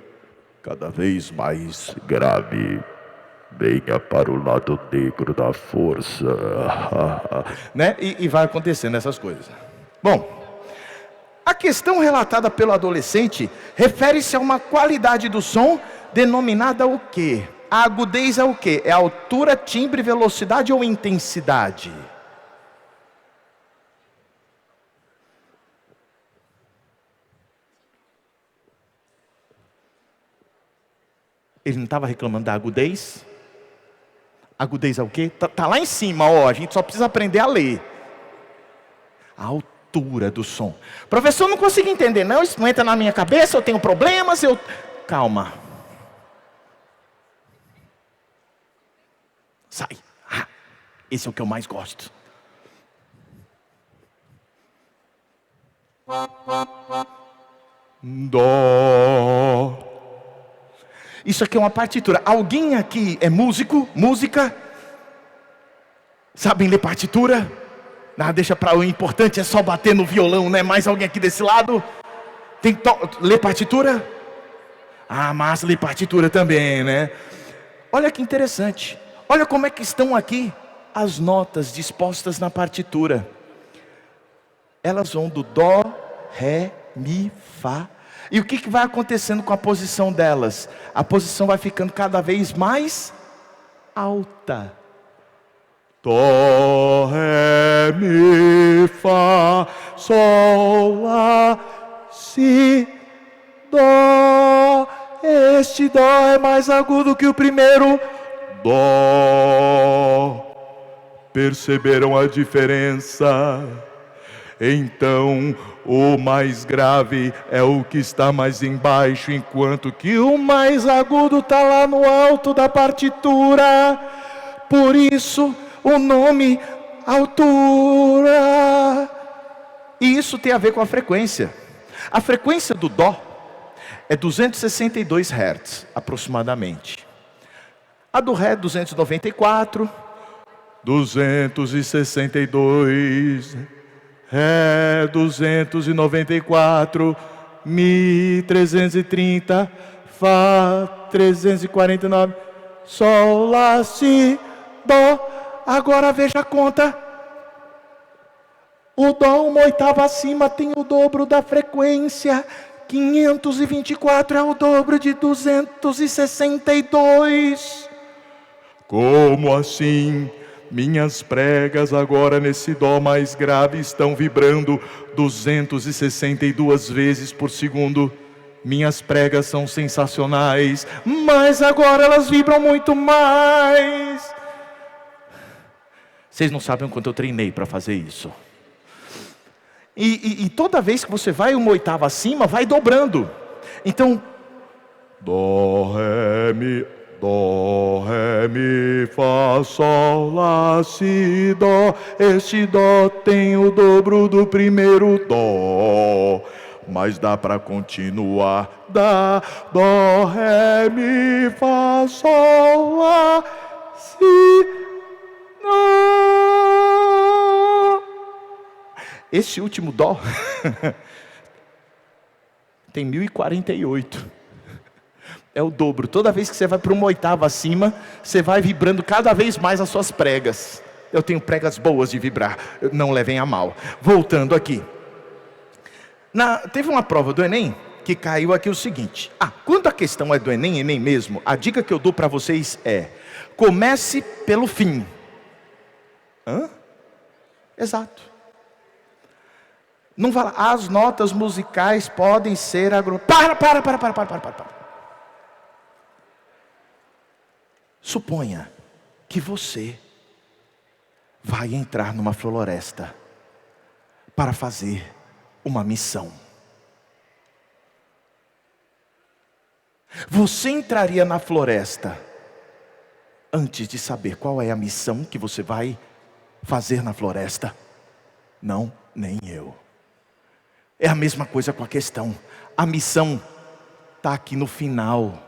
cada vez mais grave. Venha para o lado negro da força. Né? E vai acontecendo essas coisas. Bom, a questão relatada pelo adolescente refere-se a uma qualidade do som denominada o quê? A agudez é o quê? É altura, timbre, velocidade ou intensidade? Ele não estava reclamando da agudez? Agudez é o quê? Tá lá em cima, ó, a gente só precisa aprender a ler. A altura do som. Professor, não consigo entender, não, isso não entra na minha cabeça, eu tenho problemas, Calma. Sai. Esse é o que eu mais gosto. Dó. Isso aqui é uma partitura. Alguém aqui é músico? Música? Sabem ler partitura? Não, deixa para o importante é só bater no violão, né? Mais alguém aqui desse lado? Tem que ler partitura? Mas ler partitura também, né? Olha que interessante. Olha como é que estão aqui as notas dispostas na partitura. Elas vão do dó, ré, mi, fá. E o que vai acontecendo com a posição delas? A posição vai ficando cada vez mais alta. Dó, ré, mi, fá, sol, lá, si, dó. Este dó é mais agudo que o primeiro dó. Perceberam a diferença? Então, o mais grave é o que está mais embaixo, enquanto que o mais agudo está lá no alto da partitura. Por isso, o nome altura. E isso tem a ver com a frequência. A frequência do dó é 262 Hz, aproximadamente. A do ré, 294. 262 ré, 294, mi, 330, fá, 349, sol, lá, si, dó. Agora veja a conta. O dó, uma oitava acima, tem o dobro da frequência. 524 é o dobro de 262. Como assim? Minhas pregas agora nesse dó mais grave estão vibrando 262 vezes por segundo. Minhas pregas são sensacionais, mas agora elas vibram muito mais. Vocês não sabem o quanto eu treinei para fazer isso. E toda vez que você vai uma oitava acima, vai dobrando. Então, dó, ré, mi, fá, sol, lá, si, dó. Este dó tem o dobro do primeiro dó. Mas dá para continuar. Dá, dó, ré, mi, fá, sol, lá, si, dó. Esse último dó tem 1048. É o dobro. Toda vez que você vai para uma oitava acima, você vai vibrando cada vez mais as suas pregas. Eu tenho pregas boas de vibrar, não levem a mal. Voltando aqui. Teve uma prova do Enem que caiu aqui o seguinte. Quando a questão é do Enem, Enem mesmo, a dica que eu dou para vocês é: comece pelo fim. Exato. Não fala, as notas musicais podem ser agrupadas. Para. Suponha que você vai entrar numa floresta para fazer uma missão. Você entraria na floresta antes de saber qual é a missão que você vai fazer na floresta? Não, nem eu. É a mesma coisa com a questão. A missão está aqui no final.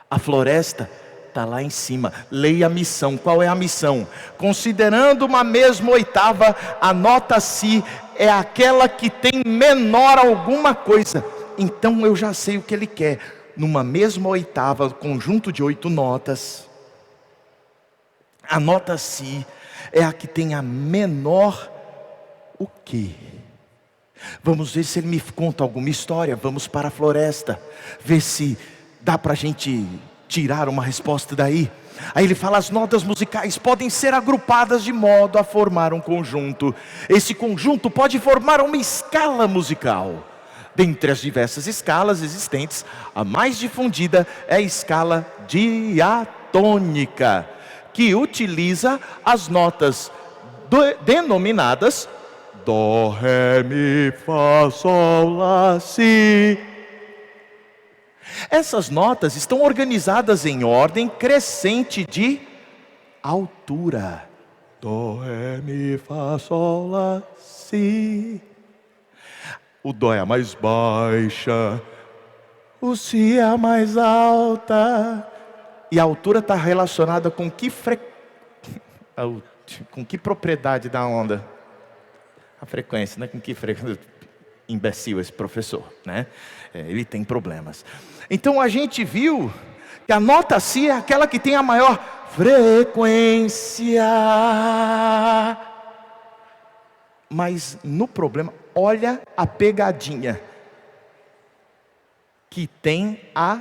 A floresta está lá em cima. Leia a missão. Qual é a missão? Considerando uma mesma oitava, a nota Si é aquela que tem menor alguma coisa. Então eu já sei o que ele quer. Numa mesma oitava, conjunto de 8 notas, a nota Si é a que tem a menor o quê? Vamos ver se ele me conta alguma história. Vamos para a floresta, ver se dá para a gente tirar uma resposta daí. Aí ele fala: as notas musicais podem ser agrupadas de modo a formar um conjunto. Esse conjunto pode formar uma escala musical. Dentre as diversas escalas existentes, a mais difundida é a escala diatônica, que utiliza as notas denominadas Dó, Ré, Mi, Fá, Sol, Lá, Si. Essas notas estão organizadas em ordem crescente de altura. Dó, Ré, Mi, Fá, Sol, Lá, Si. O Dó é a mais baixa, o Si é a mais alta. E a altura está relacionada com com que propriedade da onda? A frequência, né? Com que frequência? Imbecil esse professor, né? Ele tem problemas. Então a gente viu que a nota Si é aquela que tem a maior frequência. Mas no problema, olha a pegadinha. Que tem a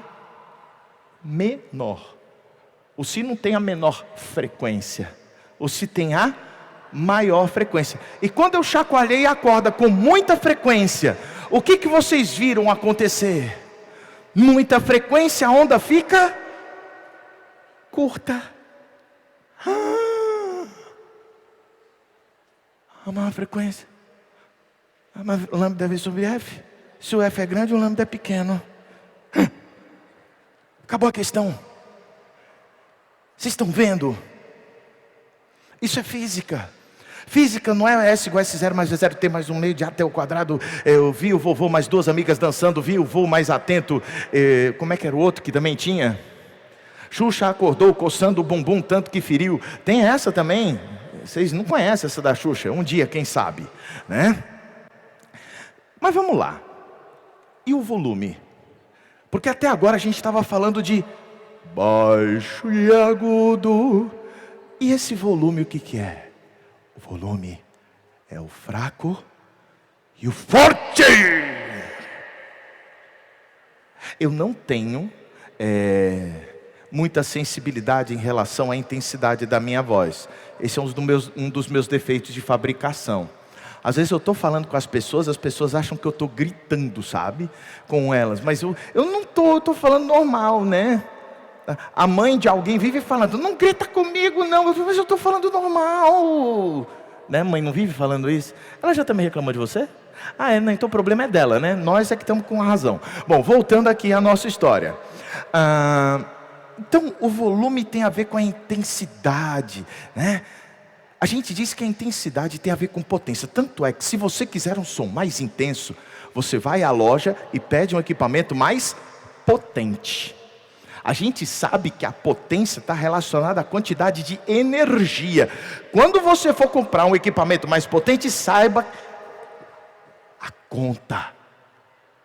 menor. O Si não tem a menor frequência. O Si tem a maior frequência. E quando eu chacoalhei a corda com muita frequência, o que vocês viram acontecer? Muita frequência, a onda fica curta. A maior frequência. O lambda deve subir F. Se o F é grande, o lambda é pequeno. Acabou a questão. Vocês estão vendo? Isso é física. Física não é S igual a S0 mais V0 T mais 1 meio de A até o quadrado. Eu vi o vovô mais 2 amigas dançando. Vi o vô mais atento. Como é que era o outro que também tinha? Xuxa acordou coçando o bumbum tanto que feriu. Tem essa também. Vocês não conhecem essa da Xuxa? Um dia, quem sabe, né? Mas vamos lá. E o volume? Porque até agora a gente estava falando de baixo e agudo. E esse volume o que é? O volume é o fraco e o forte. Eu não tenho muita sensibilidade em relação à intensidade da minha voz. Esse é um dos meus defeitos de fabricação. Às vezes eu estou falando com as pessoas acham que eu estou gritando, sabe? Com elas, mas eu não estou, eu estou falando normal, né? A mãe de alguém vive falando: não grita comigo não, mas eu estou falando normal. Né, mãe não vive falando isso? Ela já também reclamou de você? Não, então o problema é dela, né? Nós é que estamos com a razão. Bom, voltando aqui à nossa história. Então o volume tem a ver com a intensidade, né? A gente diz que a intensidade tem a ver com potência. Tanto é que se você quiser um som mais intenso, você vai à loja e pede um equipamento mais potente. A gente sabe que a potência está relacionada à quantidade de energia. Quando você for comprar um equipamento mais potente, saiba, a conta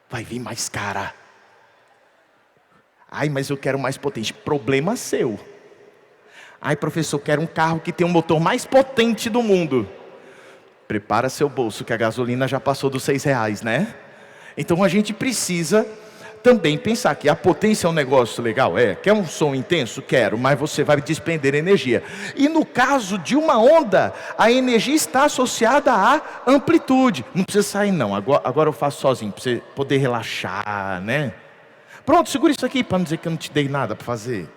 vai vir mais cara. Mas eu quero mais potente. Problema seu. Professor, quero um carro que tem o motor mais potente do mundo. Prepara seu bolso, que a gasolina já passou dos R$6, né? Então a gente precisa também pensar que a potência é um negócio legal. Quer um som intenso? Quero, mas você vai despender energia. E no caso de uma onda, a energia está associada à amplitude. Não precisa sair não, agora eu faço sozinho, para você poder relaxar, né? Pronto, segura isso aqui para não dizer que eu não te dei nada para fazer.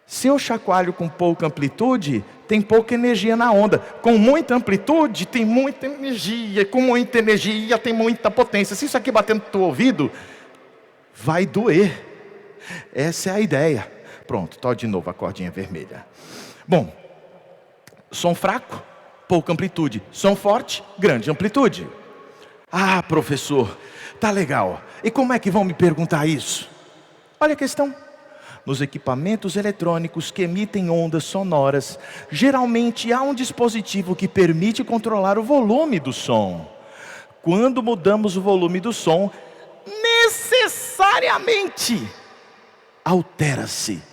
Se eu chacoalho com pouca amplitude, tem pouca energia na onda. Com muita amplitude, tem muita energia. Com muita energia, tem muita potência. Se isso aqui bater no teu ouvido, vai doer. Essa é a ideia. Pronto, toca de novo a cordinha vermelha. Bom, som fraco, pouca amplitude. Som forte, grande amplitude. Professor, tá legal. E como é que vão me perguntar isso? Olha a questão. nos equipamentos eletrônicos que emitem ondas sonoras, geralmente há um dispositivo que permite controlar o volume do som. Quando mudamos o volume do som, necessariamente altera-se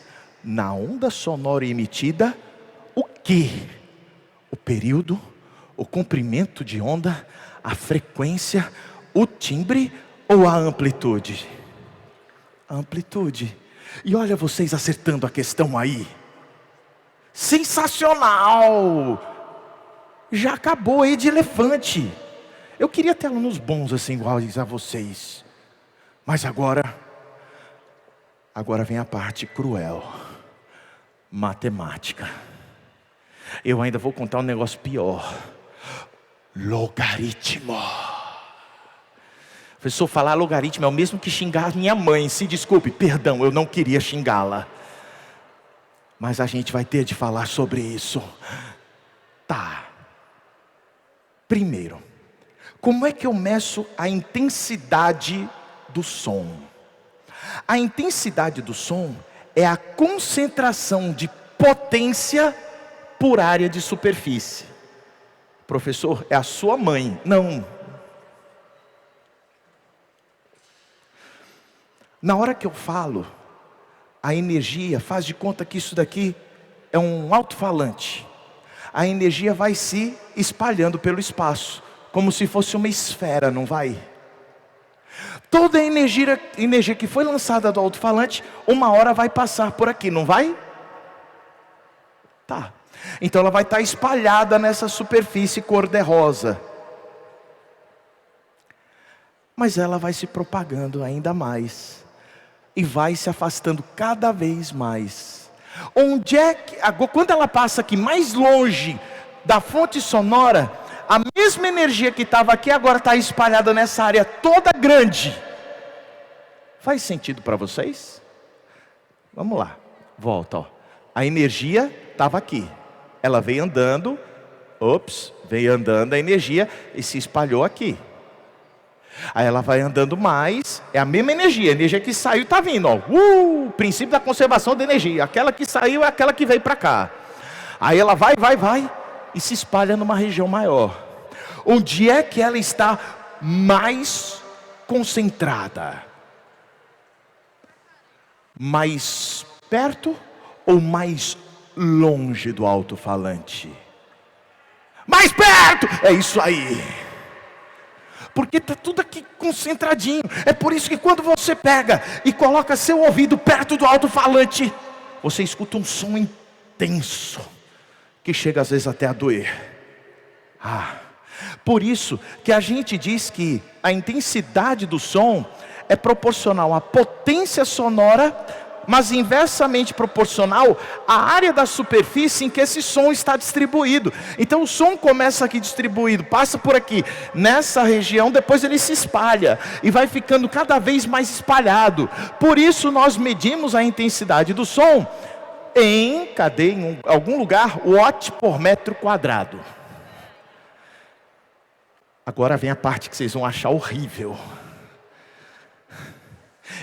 na onda sonora emitida o quê? O período, o comprimento de onda, a frequência, o timbre ou a amplitude? A amplitude. E olha vocês acertando a questão aí. Sensacional! Já acabou aí de elefante. Eu queria ter alunos bons assim, iguais a vocês. Mas agora vem a parte cruel. Matemática. Eu ainda vou contar um negócio pior. Logaritmo. Professor, falar logaritmo é o mesmo que xingar minha mãe. Se desculpe, perdão, eu não queria xingá-la. Mas a gente vai ter de falar sobre isso. Tá. Primeiro, como é que eu meço a intensidade do som? A intensidade do som é a concentração de potência por área de superfície. Professor, é a sua mãe. Não. Na hora que eu falo, a energia, faz de conta que isso daqui é um alto-falante. A energia vai se espalhando pelo espaço, como se fosse uma esfera, não vai? Toda a energia que foi lançada do alto-falante, uma hora vai passar por aqui, não vai? Tá. Então ela vai estar espalhada nessa superfície cor-de-rosa. Mas ela vai se propagando ainda mais. E vai se afastando cada vez mais. Onde é que, quando ela passa aqui mais longe da fonte sonora, a mesma energia que estava aqui agora está espalhada nessa área toda grande. Faz sentido para vocês? Vamos lá, volta, ó. A energia estava aqui, ela veio andando, veio andando a energia e se espalhou aqui. Aí ela vai andando mais, é a mesma energia, a energia que saiu está vindo, ó. Princípio da conservação da energia, aquela que saiu é aquela que veio para cá. Aí ela vai e se espalha numa região maior. Onde é que ela está mais concentrada? Mais perto ou mais longe do alto-falante? Mais perto! É isso aí. Porque está tudo aqui concentradinho. É por isso que quando você pega e coloca seu ouvido perto do alto-falante, você escuta um som intenso, que chega às vezes até a doer. Por isso que a gente diz que a intensidade do som é proporcional à potência sonora, mas inversamente proporcional à área da superfície em que esse som está distribuído. Então o som começa aqui distribuído, passa por aqui, nessa região, depois ele se espalha, e vai ficando cada vez mais espalhado. Por isso nós medimos a intensidade do som em algum lugar, watt por metro quadrado. Agora vem a parte que vocês vão achar horrível.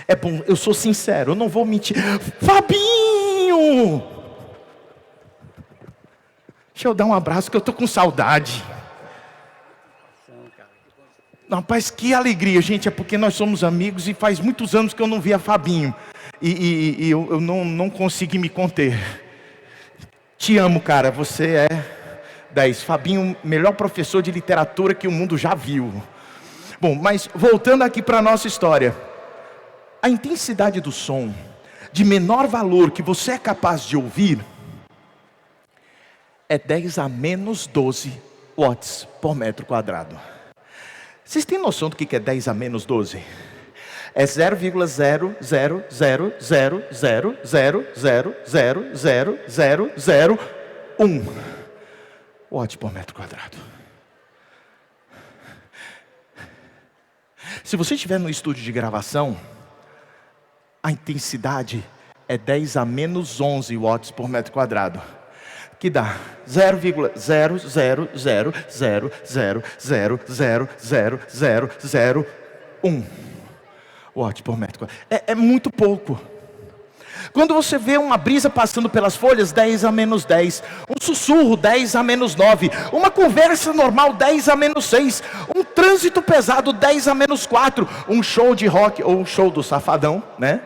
É bom, eu sou sincero, eu não vou mentir. Fabinho! Deixa eu dar um abraço que eu estou com saudade. Rapaz, que alegria, gente, é porque nós somos amigos e faz muitos anos que eu não via Fabinho. E eu não consegui me conter. Te amo, cara, você é 10. Fabinho, melhor professor de literatura que o mundo já viu. Bom, mas voltando aqui para a nossa história. A intensidade do som, de menor valor que você é capaz de ouvir, é 10 a menos 12 watts por metro quadrado. Vocês têm noção do que é 10 a menos 12? É 0,00000000001 watts por metro quadrado. Se você estiver no estúdio de gravação, a intensidade é 10 a menos 11 watts por metro quadrado, que dá 0,000000001 watts por metro quadrado. É muito pouco. Quando você vê uma brisa passando pelas folhas, 10 a menos 10. Um sussurro, 10 a menos 9. Uma conversa normal, 10 a menos 6. Um trânsito pesado, 10 a menos 4. Um show de rock, ou um show do Safadão, né?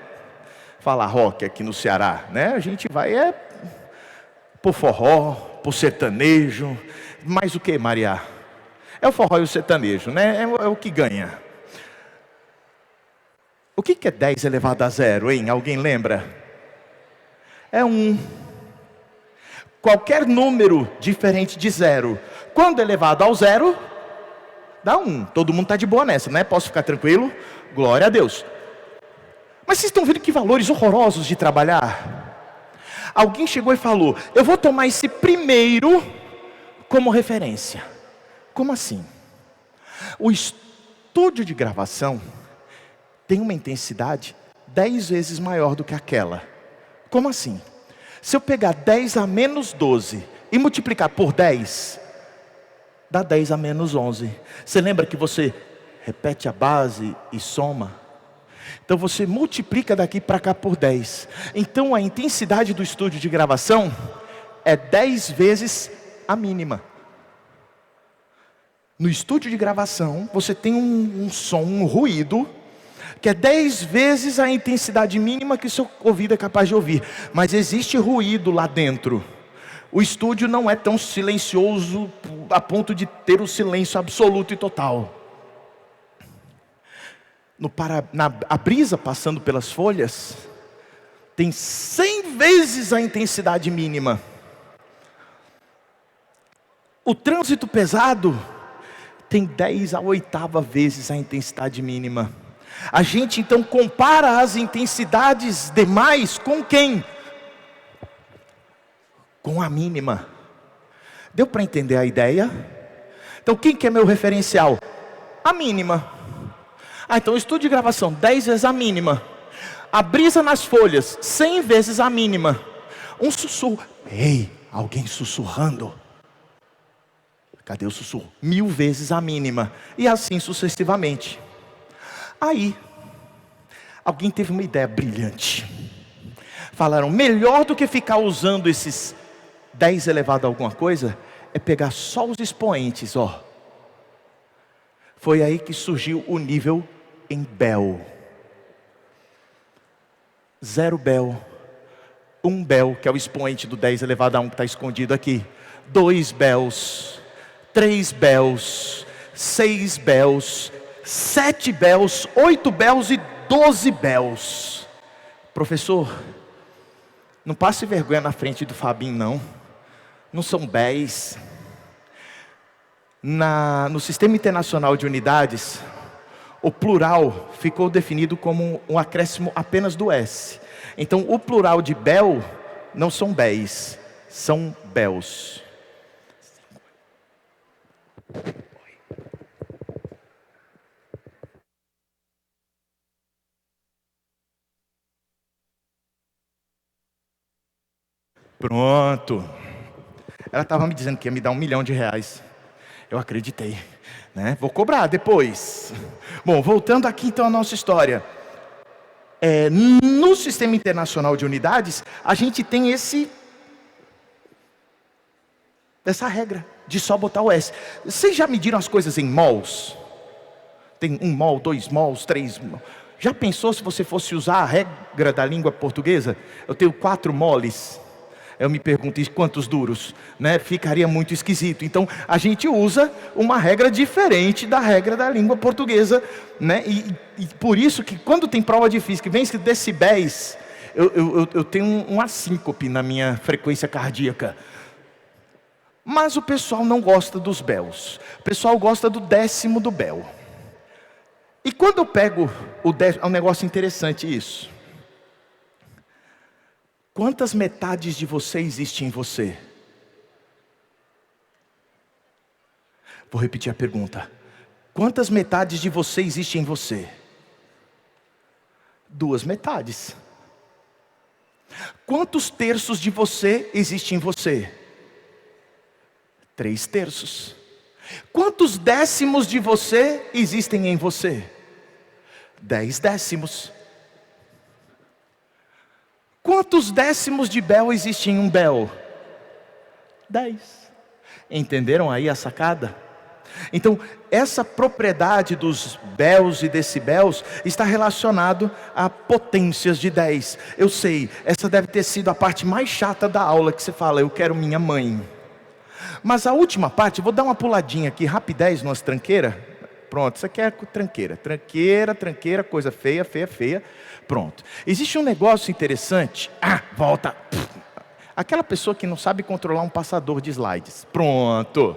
Falar rock aqui no Ceará, né? A gente vai por forró, por sertanejo. Mais o que, Maria? É o forró e o sertanejo, né? É o que ganha. O que é 10 elevado a zero, hein? Alguém lembra? É 1. Qualquer número diferente de zero, quando elevado ao zero, dá 1. Todo mundo está de boa nessa, né? Posso ficar tranquilo? Glória a Deus. Mas vocês estão vendo que valores horrorosos de trabalhar? Alguém chegou e falou: eu vou tomar esse primeiro como referência. Como assim? O estúdio de gravação tem uma intensidade 10 vezes maior do que aquela. Como assim? Se eu pegar 10 a menos 12 e multiplicar por 10, dá 10 a menos 11. Você lembra que você repete a base e soma? Então você multiplica daqui para cá por 10. Então a intensidade do estúdio de gravação é 10 vezes a mínima. No estúdio de gravação você tem um som, um ruído, que é 10 vezes a intensidade mínima que o seu ouvido é capaz de ouvir. Mas existe ruído lá dentro. O estúdio não é tão silencioso a ponto de ter o silêncio absoluto e total. A brisa passando pelas folhas tem 100 vezes a intensidade mínima. O trânsito pesado tem 10 a oitava vezes a intensidade mínima. A gente então compara as intensidades demais com quem? Com a mínima. Deu para entender a ideia? Então quem que é meu referencial? A mínima. Então o estúdio de gravação 10 vezes a mínima. A brisa nas folhas 100 vezes a mínima. Um sussurro. Ei, alguém sussurrando. Cadê o sussurro? 1000 vezes a mínima. E assim sucessivamente. Aí, alguém teve uma ideia brilhante. Falaram, melhor do que ficar usando esses 10 elevado a alguma coisa, é pegar só os expoentes, ó. Foi aí que surgiu o nível em Bel. 0 Bel, 1 Bel, que é o expoente do 10 elevado a 1 que está escondido aqui. 2 Bels, 3 Bels, 6 Bels, 7 Bels, 8 Bels e 12 Bels. Professor, não passe vergonha na frente do Fabinho não. Não são 10. No Sistema Internacional de Unidades, o plural ficou definido como um acréscimo apenas do S. Então o plural de Bel não são Béis, são Bels. Pronto. Ela estava me dizendo que ia me dar R$1 milhão. Eu acreditei, né? Vou cobrar depois. Bom, voltando aqui então à nossa história. No Sistema Internacional de Unidades, a gente tem essa regra de só botar o S. Vocês já mediram as coisas em mols? Tem 1 mol, 2 mols, 3 mols. Já pensou se você fosse usar a regra da língua portuguesa? Eu tenho 4 moles. Eu me pergunto, e quantos duros? Né? Ficaria muito esquisito. Então, a gente usa uma regra diferente da regra da língua portuguesa. Né? E por isso que quando tem prova de física e vem escrito decibéis, eu tenho uma síncope na minha frequência cardíaca. Mas o pessoal não gosta dos Bels. O pessoal gosta do décimo do Bel. E quando eu pego é um negócio interessante isso. Quantas metades de você existem em você? Vou repetir a pergunta. Quantas metades de você existem em você? 2 metades. Quantos terços de você existem em você? 3 terços. Quantos décimos de você existem em você? 10 décimos. Quantos décimos de bel existem em um bel? 10. Entenderam aí a sacada? Então, essa propriedade dos bels e decibéis está relacionado a potências de 10. Eu sei, essa deve ter sido a parte mais chata da aula, que você fala, eu quero minha mãe. Mas a última parte, vou dar uma puladinha aqui, rapidez, numas tranqueiras. Pronto, isso aqui é tranqueira. Tranqueira, coisa feia, feia, feia. Pronto. Existe um negócio interessante. Volta. Aquela pessoa que não sabe controlar um passador de slides. Pronto.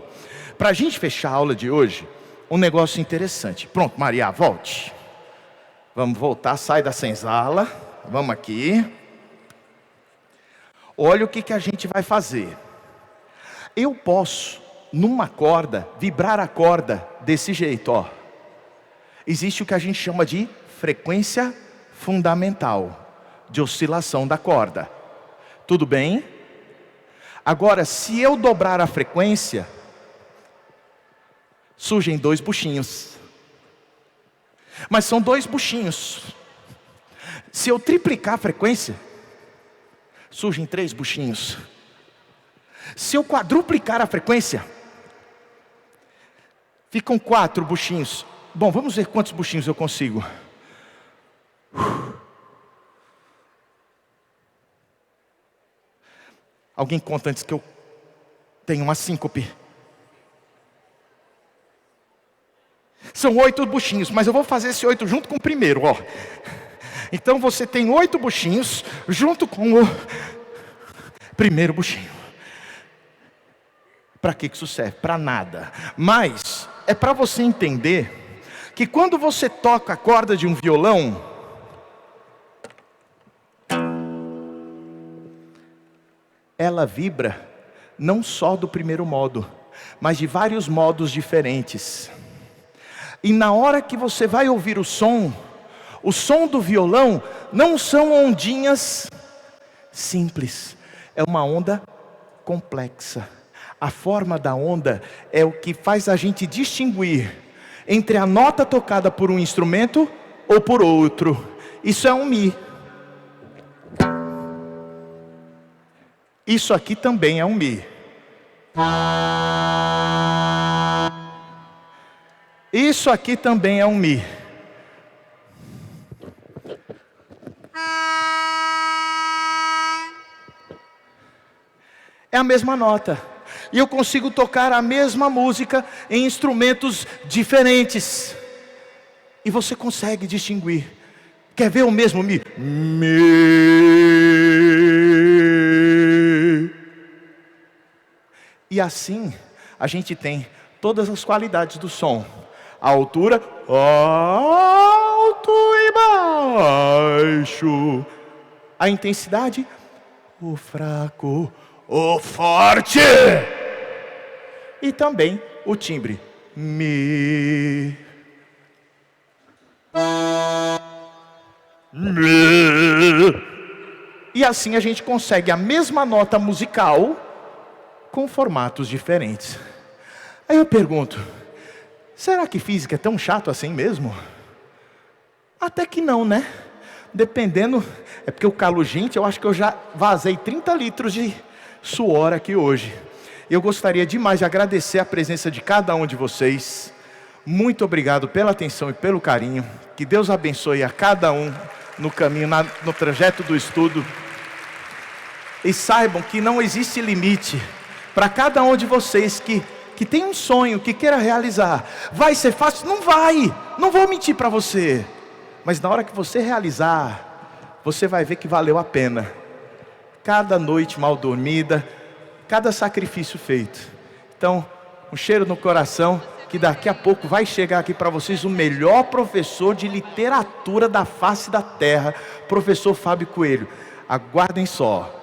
Para a gente fechar a aula de hoje, um negócio interessante. Pronto, Maria, volte. Vamos voltar, sai da senzala. Vamos aqui. Olha o que a gente vai fazer. Eu posso, numa corda, vibrar a corda desse jeito, ó. Existe o que a gente chama de frequência fundamental, de oscilação da corda. Tudo bem? Agora, se eu dobrar a frequência, surgem 2 buchinhos. Mas são 2 buchinhos. Se eu triplicar a frequência, surgem 3 buchinhos. Se eu quadruplicar a frequência, ficam 4 buchinhos. Bom, vamos ver quantos buchinhos eu consigo. Alguém conta antes que eu tenha uma síncope. São 8 buchinhos, mas eu vou fazer esse 8 junto com o primeiro, ó. Então você tem 8 buchinhos junto com o primeiro buchinho. Para que isso serve? Para nada. Mas é para você entender que quando você toca a corda de um violão, ela vibra não só do primeiro modo, mas de vários modos diferentes. E na hora que você vai ouvir o som do violão não são ondinhas simples, é uma onda complexa. A forma da onda é o que faz a gente distinguir entre a nota tocada por um instrumento ou por outro. Isso é um Mi. Isso aqui também é um Mi. Isso aqui também é um Mi. É a mesma nota. E eu consigo tocar a mesma música em instrumentos diferentes. E você consegue distinguir. Quer ver o mesmo Mi? Mi. E assim, a gente tem todas as qualidades do som. A altura, alto e baixo. A intensidade, o fraco, o forte. E também o timbre, Mi. Mi. E assim a gente consegue a mesma nota musical com formatos diferentes. Aí eu pergunto, será que física é tão chato assim mesmo? Até que não, né? Dependendo, é porque o calo, gente, eu acho que eu já vazei 30 litros de suor aqui hoje. Eu gostaria demais de agradecer a presença de cada um de vocês. Muito obrigado pela atenção e pelo carinho. Que Deus abençoe a cada um no caminho, no trajeto do estudo. E saibam que não existe limite para cada um de vocês que tem um sonho, que queira realizar. Vai ser fácil? Não vai. Não vou mentir para você. Mas na hora que você realizar, você vai ver que valeu a pena. Cada noite mal dormida, cada sacrifício feito. Então, um cheiro no coração, que daqui a pouco vai chegar aqui para vocês o melhor professor de literatura da face da terra, professor Fábio Coelho. Aguardem só.